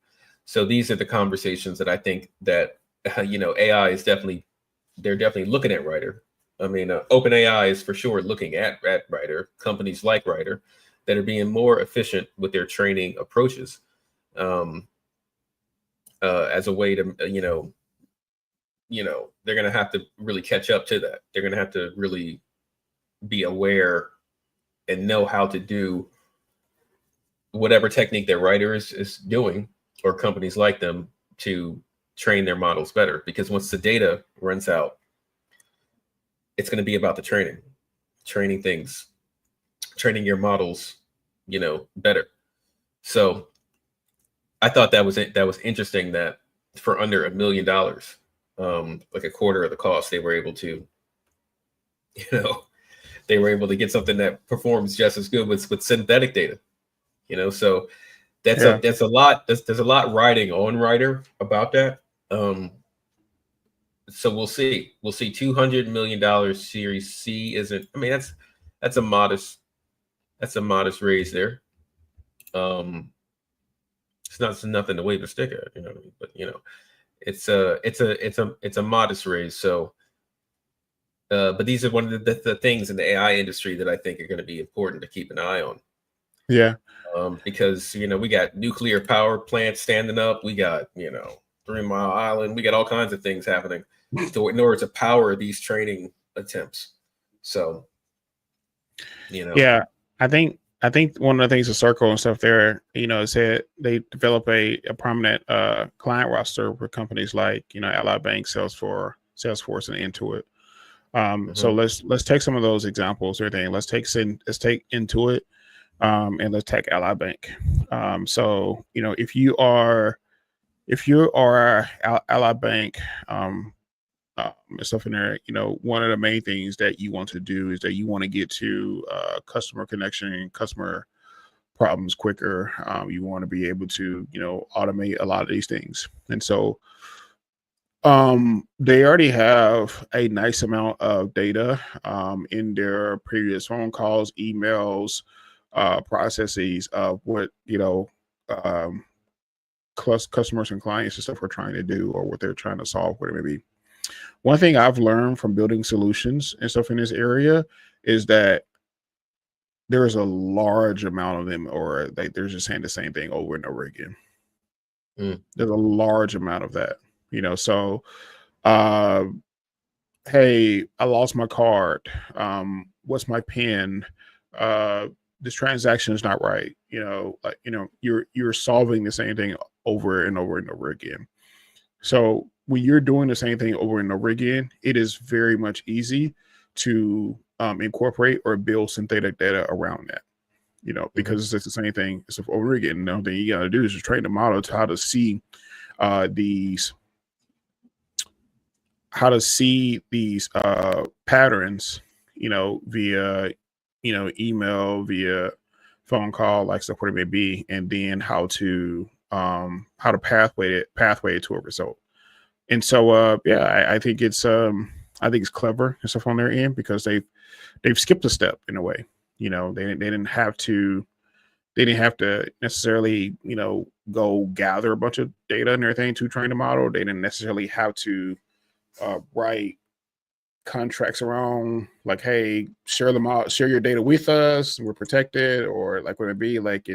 So these are the conversations that I think that, AI is they're definitely looking at writer. I mean, OpenAI is for sure looking at writer, companies like writer that are being more efficient with their training approaches, as a way to, they're going to have to really catch up to that. They're going to have to really be aware and know how to do whatever technique their writer is doing, or companies like them, to train their models better. Because once the data runs out, it's going to be about the training your models, better. So I thought that was interesting that for under $1 million, like a quarter of the cost, they were able to, get something that performs just as good with synthetic data. So that's a lot. There's a lot riding on writer about that. So we'll see. $200 million Series C isn't. I mean, that's a modest raise there. It's not nothing to wave a stick at, you know what I mean? But it's a modest raise. So, but these are one of the things in the AI industry that I think are going to be important to keep an eye on. Yeah. Because we got nuclear power plants standing up. We got 3 Mile Island. We got all kinds of things happening in order to power these training attempts. So, yeah, I think one of the things to circle and stuff there, is that they develop a prominent client roster for companies like Ally Bank, Salesforce, and Intuit. So let's take some of those examples or anything. Let's take Intuit, and let's take Ally Bank. So if you are Ally Bank, and stuff in there, one of the main things that you want to do is that you want to get to customer connection and customer problems quicker. You want to be able to automate a lot of these things, and so they already have a nice amount of data in their previous phone calls, emails, processes of what customers and clients and stuff are trying to do, or what they're trying to solve, whatever it may be. One thing I've learned from building solutions and stuff in this area is that there is a large amount of them, or they're just saying the same thing over and over again. There's a large amount of that, so hey, I lost my card. What's my PIN? This transaction is not right. You're solving the same thing over and over and over again. So when you're doing the same thing over and over again, it is very much easy to incorporate or build synthetic data around that, because it's the same thing over again. The only thing you got to do is just train the model to how to see these patterns, via, email, via phone call, like stuff, whatever it may be, and then how to pathway it to a result. And so, I think it's clever and stuff on their end, because they've skipped a step in a way. They didn't have to necessarily, go gather a bunch of data and everything to train the model. They didn't necessarily have to write contracts around like, hey, share them out, share your data with us, we're protected, or like would it be like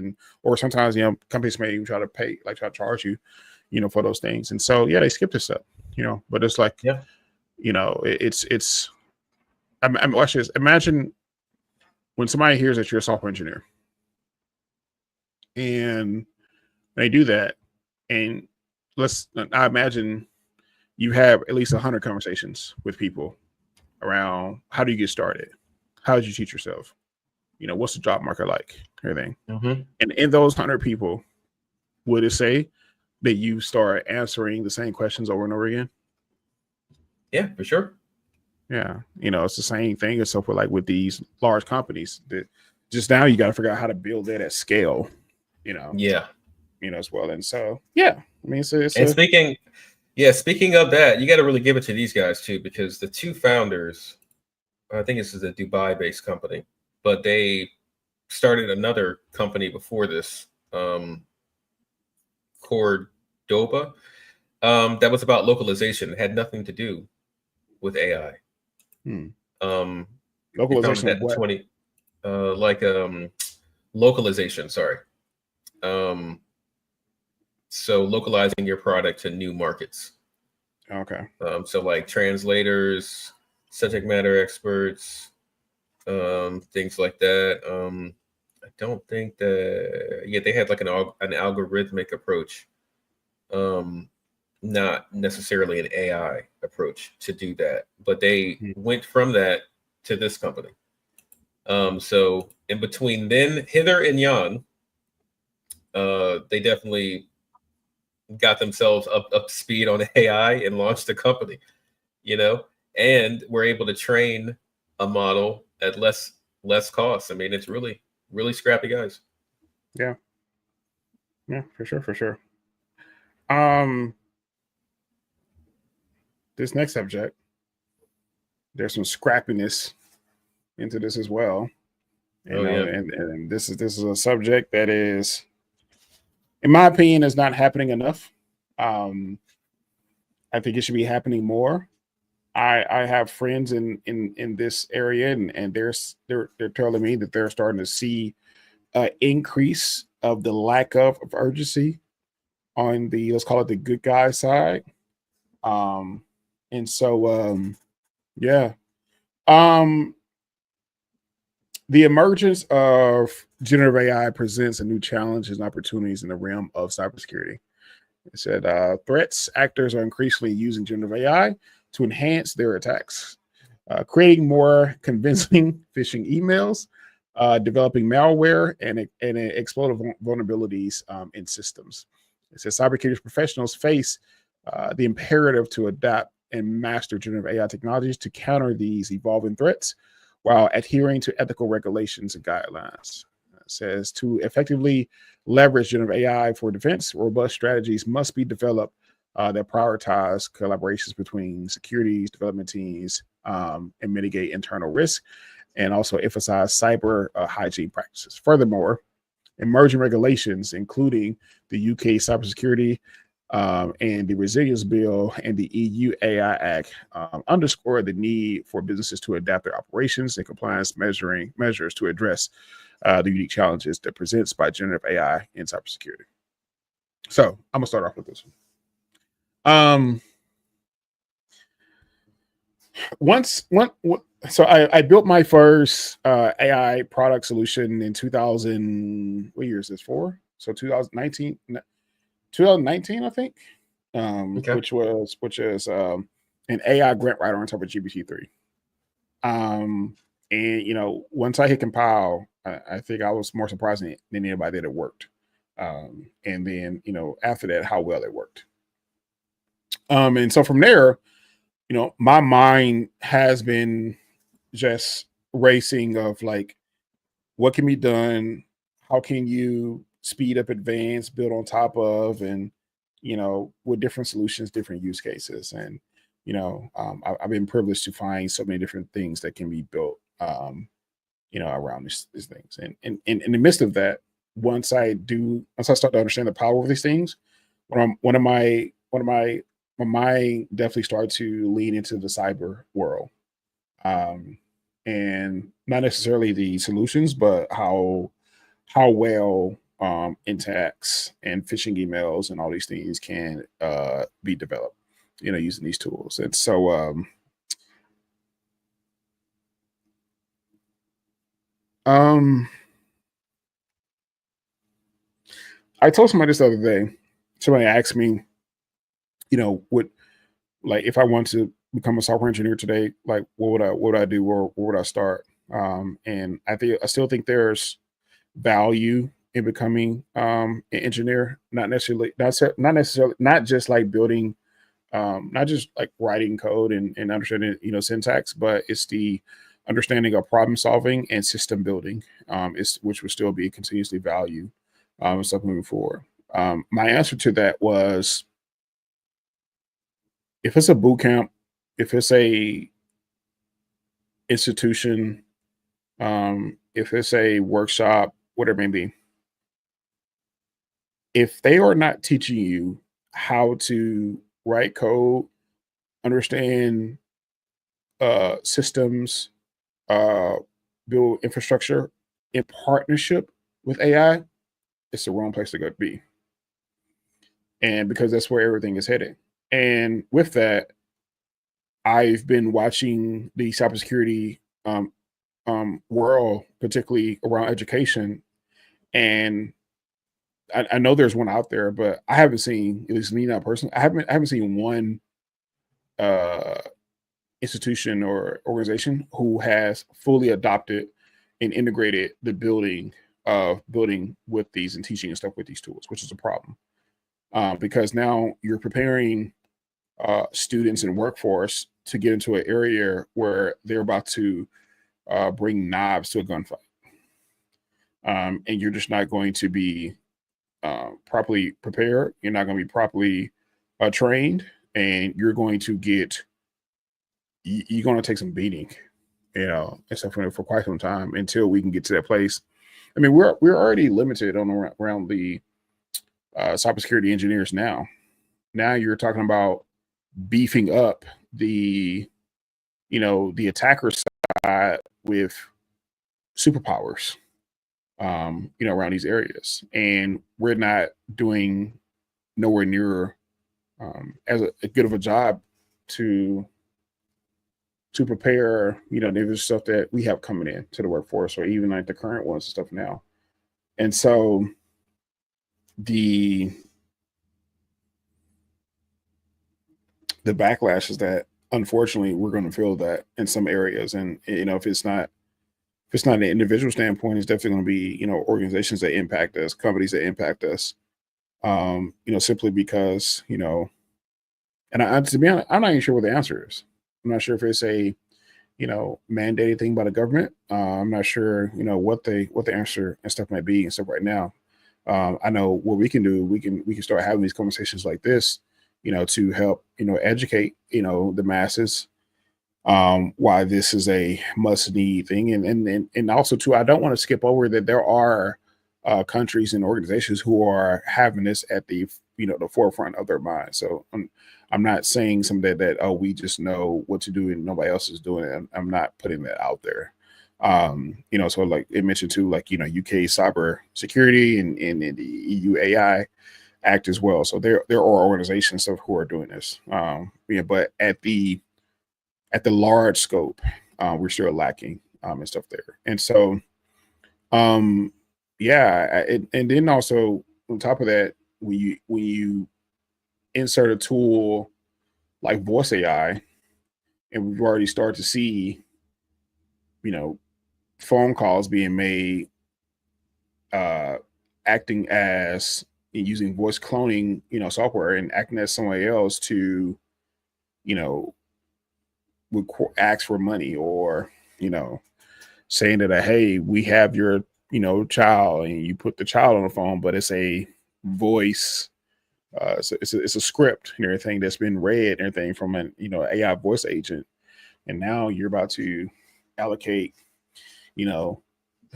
or sometimes companies may even try to charge you, for those things. And so they skip this up, but it's like, Yeah. it's I'm watch this. Imagine when somebody hears that you're a software engineer and they do that, and I imagine you have at least 100 conversations with people around how do you get started, how did you teach yourself, what's the job market like, everything. And in those 100 people, would it say that you start answering the same questions over and over again? Yeah, for sure. Yeah, it's the same thing as stuff like with these large companies that just now you got to figure out how to build that at scale, Yeah. As well. And so, I mean, speaking of that, you got to really give it to these guys too, because the two founders, I think this is a Dubai-based company, but they started another company before this, Cordoba, that was about localization. It had nothing to do with AI. Localization that in 20, localization. Sorry. So localizing your product to new markets. Okay. So like translators, subject matter experts, things like that. I don't think that they had like an algorithmic approach, not necessarily an AI approach to do that, but they went from that to this company. So in between then, hither and yon, they definitely got themselves up to speed on AI and launched a company, and we're able to train a model at less cost. I mean, it's really, really scrappy guys. Yeah, for sure. This next subject, there's some scrappiness into this as well. And this is a subject that is, in my opinion, is not happening enough. I think it should be happening more. I have friends in this area, and they're telling me that they're starting to see an increase of the lack of urgency on the, let's call it, the good guy side. And so the emergence of generative AI presents a new challenges and opportunities in the realm of cybersecurity. It said threats actors are increasingly using generative AI to enhance their attacks, creating more convincing phishing emails, developing malware, and exploitive vulnerabilities in systems. It says cybersecurity professionals face the imperative to adapt and master generative AI technologies to counter these evolving threats while adhering to ethical regulations and guidelines. It says to effectively leverage generative AI for defense, robust strategies must be developed that prioritize collaborations between securities, development teams, and mitigate internal risk, and also emphasize cyber hygiene practices. Furthermore, emerging regulations, including the UK Cybersecurity and the Resilience Bill and the EU AI Act, underscore the need for businesses to adapt their operations and compliance measures to address the unique challenges that presents by generative AI in cybersecurity. So I'm gonna start off with this one. So I built my first AI product solution in 2000. What year is this for? So 2019, I think. Okay. Which is an AI grant writer on top of GPT-3. And once I hit compile, I think I was more surprised than anybody that it worked. And then after that, how well it worked. And so from there, my mind has been just racing of like, what can be done? How can you speed up, advance, build on top of, and with different solutions, different use cases. And I've been privileged to find so many different things that can be built around these things. And in the midst of that, once I start to understand the power of these things, one of my my mind definitely started to lean into the cyber world, um, and not necessarily the solutions, but how well attacks and phishing emails and all these things can be developed, using these tools. And so um, I told somebody this the other day. Somebody asked me, what, like, if I want to become a software engineer today, like what would I do, or where would I start? And I still think there's value in becoming an engineer, not just like building, not just like writing code and understanding, syntax, but it's the understanding of problem solving and system building, is which will still be continuously valued, and stuff moving forward. My answer to that was, if it's a boot camp, if it's a institution, if it's a workshop, whatever it may be, if they are not teaching you how to write code, understand systems, uh, build infrastructure in partnership with AI, it's the wrong place to go to be. And because that's where everything is headed. And with that, I've been watching the cybersecurity world, particularly around education, and I know there's one out there, but I haven't seen, at least me, not personally, I haven't seen one uh, institution or organization who has fully adopted and integrated the building with these and teaching and stuff with these tools, which is a problem, because now you're preparing students and workforce to get into an area where they're about to bring knives to a gunfight, and you're just not going to be properly prepared. You're not going to be properly trained, and you're going to take some beating, and stuff for quite some time until we can get to that place. I mean, we're already limited on around the cybersecurity engineers now. Now you're talking about beefing up the attacker side with superpowers, around these areas, and we're not doing nowhere near as a good of a job to prepare, the stuff that we have coming in to the workforce, or even like the current ones and stuff now. And so the backlash is that, unfortunately, we're going to feel that in some areas. And if it's not an individual standpoint, it's definitely going to be, organizations that impact us, companies that impact us, simply because, and to be honest, I'm not even sure what the answer is. I'm not sure if it's a, mandated thing by the government. I'm not sure, what the answer and stuff might be and stuff right now. I know what we can do. We can start having these conversations like this, to help, educate, the masses, why this is a must need thing. And also too, I don't want to skip over that there are countries and organizations who are having this at the, the forefront of their mind. So I'm not saying something that oh, we just know what to do and nobody else is doing it. I'm not putting that out there. So like it mentioned too, like, UK cyber security and the EU AI Act as well. So there are organizations who are doing this. But at the large scope, we're still lacking and stuff there. And so and then also on top of that, when you insert a tool like voice AI, and we've already started to see, phone calls being made, acting as using voice cloning, software, and acting as somebody else to, would ask for money, or, saying that, hey, we have your, child, and you put the child on the phone, but it's a voice, it's a script and everything that's been read and everything from an, AI voice agent. And now you're about to allocate,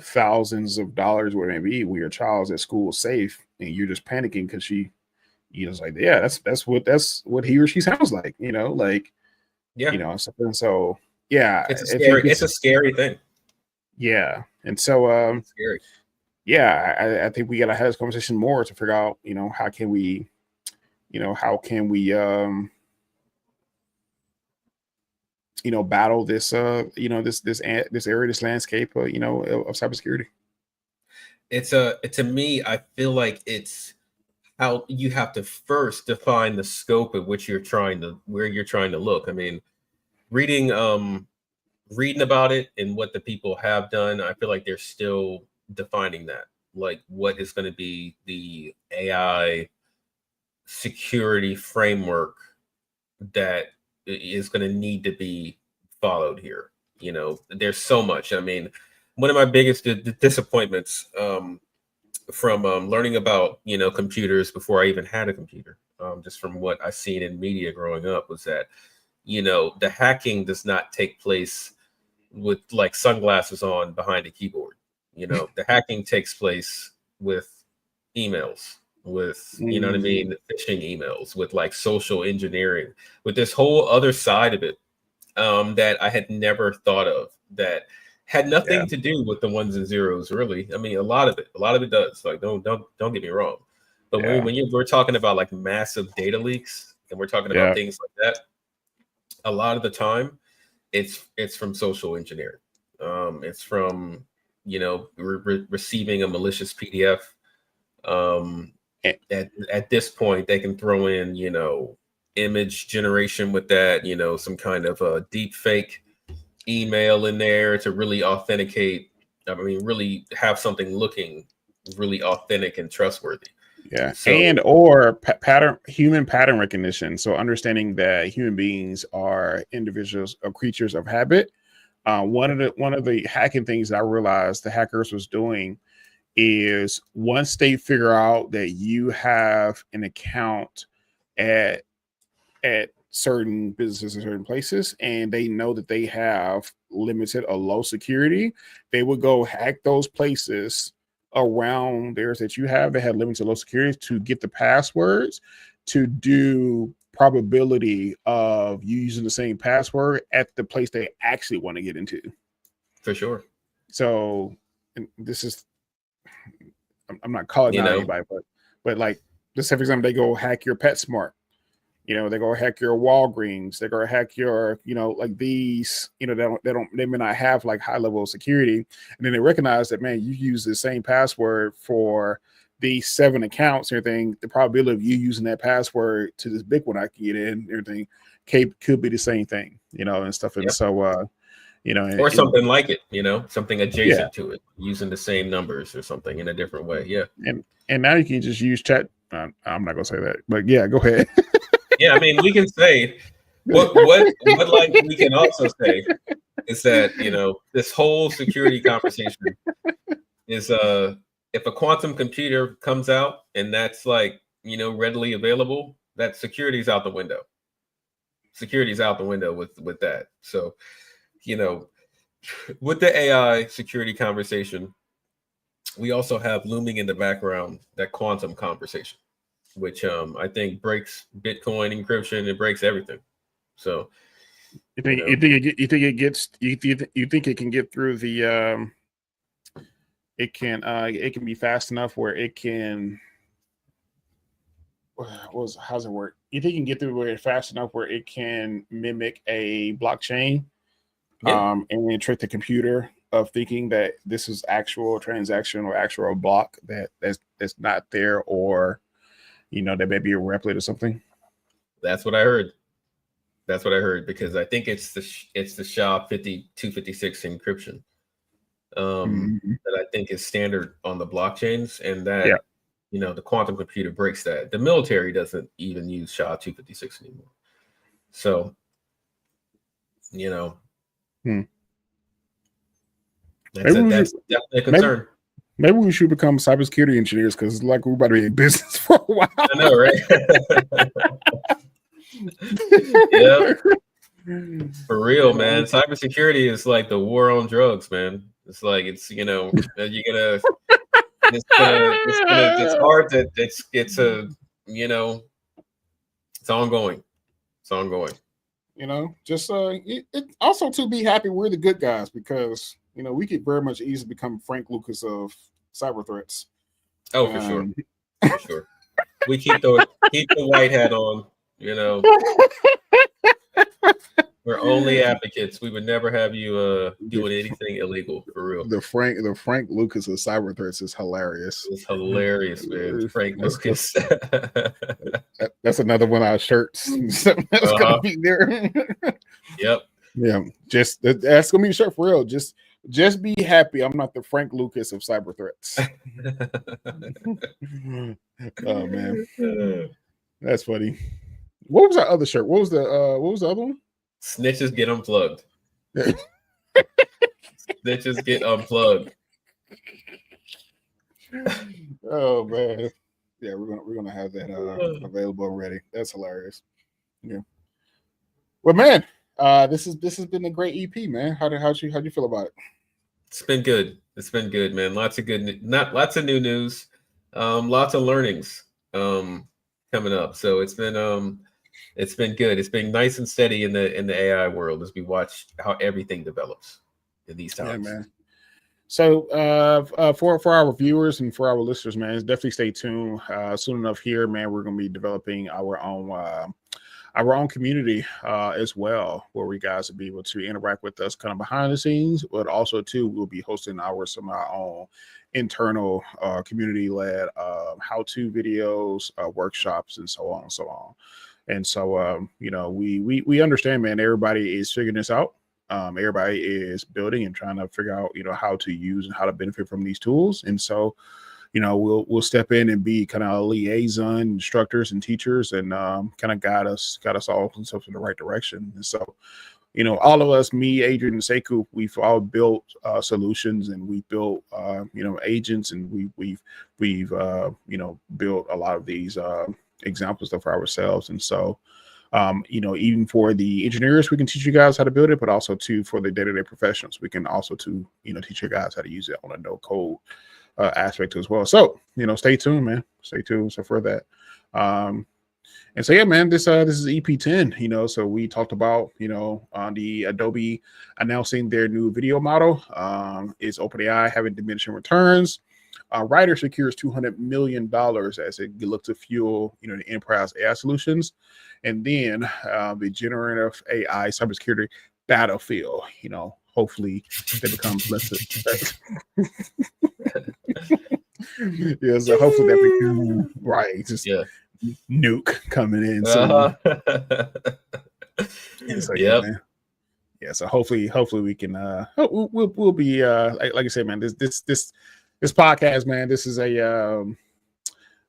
thousands of dollars, whatever it may be, when your child's at school safe, and you're just panicking because she It's like, yeah, that's what he or she sounds like, like, Yeah. So yeah, It's a scary thing. Yeah. And so It's scary. yeah, I think we gotta have this conversation more to figure out, how can we, battle this this area, this landscape, of cybersecurity. To me, I feel like it's how you have to first define the scope of which where you're trying to look. I mean, reading about it and what the people have done, I feel like they're still defining that, like what is going to be the AI security framework that is going to need to be followed here. There's so much. I mean, one of my biggest disappointments from learning about computers before I even had a computer, just from what I've seen in media growing up, was that the hacking does not take place with like sunglasses on behind a keyboard. The hacking takes place with emails, with you know what I mean, phishing emails, with like social engineering, with this whole other side of it that I had never thought of, that had nothing to do with the ones and zeros, really. I mean, a lot of it does. Like, don't get me wrong, but we're talking about like massive data leaks, and we're talking about things like that, a lot of the time it's from social engineering. It's from receiving a malicious PDF. At this point, they can throw in image generation with that, some kind of a deep fake email in there to really authenticate. I mean, really have something looking really authentic and trustworthy. Yeah, and or human pattern recognition. So understanding that human beings are individuals or creatures of habit. One of the hacking things I realized the hackers was doing is, once they figure out that you have an account at certain businesses in certain places, and they know that they have limited or low security, they would go hack those places around theirs that you have that had limited low security, to get the passwords, to do probability of you using the same password at the place they actually want to get into. For sure. So, and this is, I'm not calling out anybody, but like, let's say for example, they go hack your PetSmart. They go hack your Walgreens. They go hack your, like these, they may not have like high level of security. And then they recognize that, man, you use the same password for these 7 accounts and everything. The probability of you using that password to this big one I can get in, everything could be the same thing, and stuff. And so, or something like it, something adjacent to it, using the same numbers or something in a different way. Yeah. And now you can just use chat. I'm not gonna say that, but yeah, go ahead. Yeah, I mean, we can say what like we can also say is that this whole security conversation is if a quantum computer comes out and that's like readily available, that security's out the window. Security's out the window with that. So with the AI security conversation, we also have looming in the background that quantum conversation, which I think breaks Bitcoin encryption. It breaks everything. So you think it can get through the it can be fast enough where it can, how's it work? You think you can get through where it's fast enough where it can mimic a blockchain, and then trick the computer of thinking that this is actual transaction or actual block that's not there, or that may be a replicate or something? That's what I heard. Because I think it's the SHA-256 encryption that I think is standard on the blockchains, and that the quantum computer breaks that. The military doesn't even use SHA-256 anymore. So that's definitely a concern. Maybe we should become cybersecurity engineers, because it's like we're about to be in business for a while. I know, right? Yeah. For real, man. Cybersecurity is like the war on drugs, man. It's like it's hard to you know, it's ongoing. It's ongoing. You know, just it also to be happy we're the good guys, because you know we could very much easily become Frank Lucas of cyber threats. Oh, for sure. For sure. We keep the white hat on, you know. We're only advocates. We would never have you doing anything illegal, for real. The Frank Lucas of cyber threats is hilarious. It's hilarious, man. Frank Lucas. That's another one of our shirts. That's gonna be there. Yep. Yeah. Just that's gonna be a shirt for real. Just be happy I'm not the Frank Lucas of cyber threats. Oh man. That's funny. What was our other shirt? What was the other one? Snitches get unplugged. Snitches get unplugged. Oh man. Yeah, we're gonna have that available already. That's hilarious. Yeah. Well, man, this has been a great EP, man. How'd you feel about it? It's been good. It's been good, man. Lots of good, lots of new news, lots of learnings coming up. So it's been good. It's been nice and steady in the AI world as we watch how everything develops in these times. Yeah, man. So for our viewers and for our listeners, man, definitely stay tuned. Soon enough here, man, we're gonna be developing our own community as well, where we guys will be able to interact with us kind of behind the scenes, but also too we'll be hosting some of our own internal community-led how-to videos, workshops, and so on and so on. And so you know, we understand, man, everybody is figuring this out. Everybody is building and trying to figure out, you know, how to use and how to benefit from these tools. And so, you know, we'll step in and be kind of liaison instructors and teachers, and kind of guide us all in the right direction. And so, you know, all of us, me, Adrian, and Sekou, we've all built solutions, and we built you know, agents, and we've you know, built a lot of these examples for ourselves. And so, you know, even for the engineers, we can teach you guys how to build it, but also too for the day-to-day professionals, we can also you know, teach you guys how to use it on a no code aspect as well. So, you know, stay tuned, man. Stay tuned. So for that, and so yeah, man, this is EP10. You know, so we talked about, you know, on the Adobe announcing their new video model. Is OpenAI having diminishing returns? Ryder secures $200 million as it looks to fuel, you know, the enterprise AI solutions, and then the generative AI cybersecurity battlefield. You know, hopefully they become less. Yeah, so hopefully that becomes right. Just nuke coming in. So, so yeah, man. Yeah, so hopefully we can. We'll be like I said, man. This podcast, man, this is a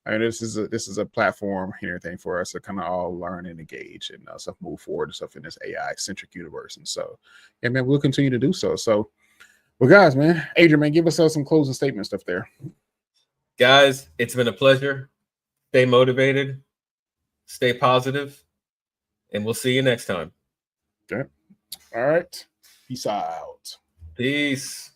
I mean, this is a platform and everything for us to kind of all learn and engage and stuff, move forward and stuff in this AI centric universe. And so, yeah, man, we'll continue to do so. So, well, guys, man, Adrian, man, give us some closing statement stuff there. Guys, it's been a pleasure. Stay motivated, stay positive, and we'll see you next time. Okay. All right. Peace out. Peace.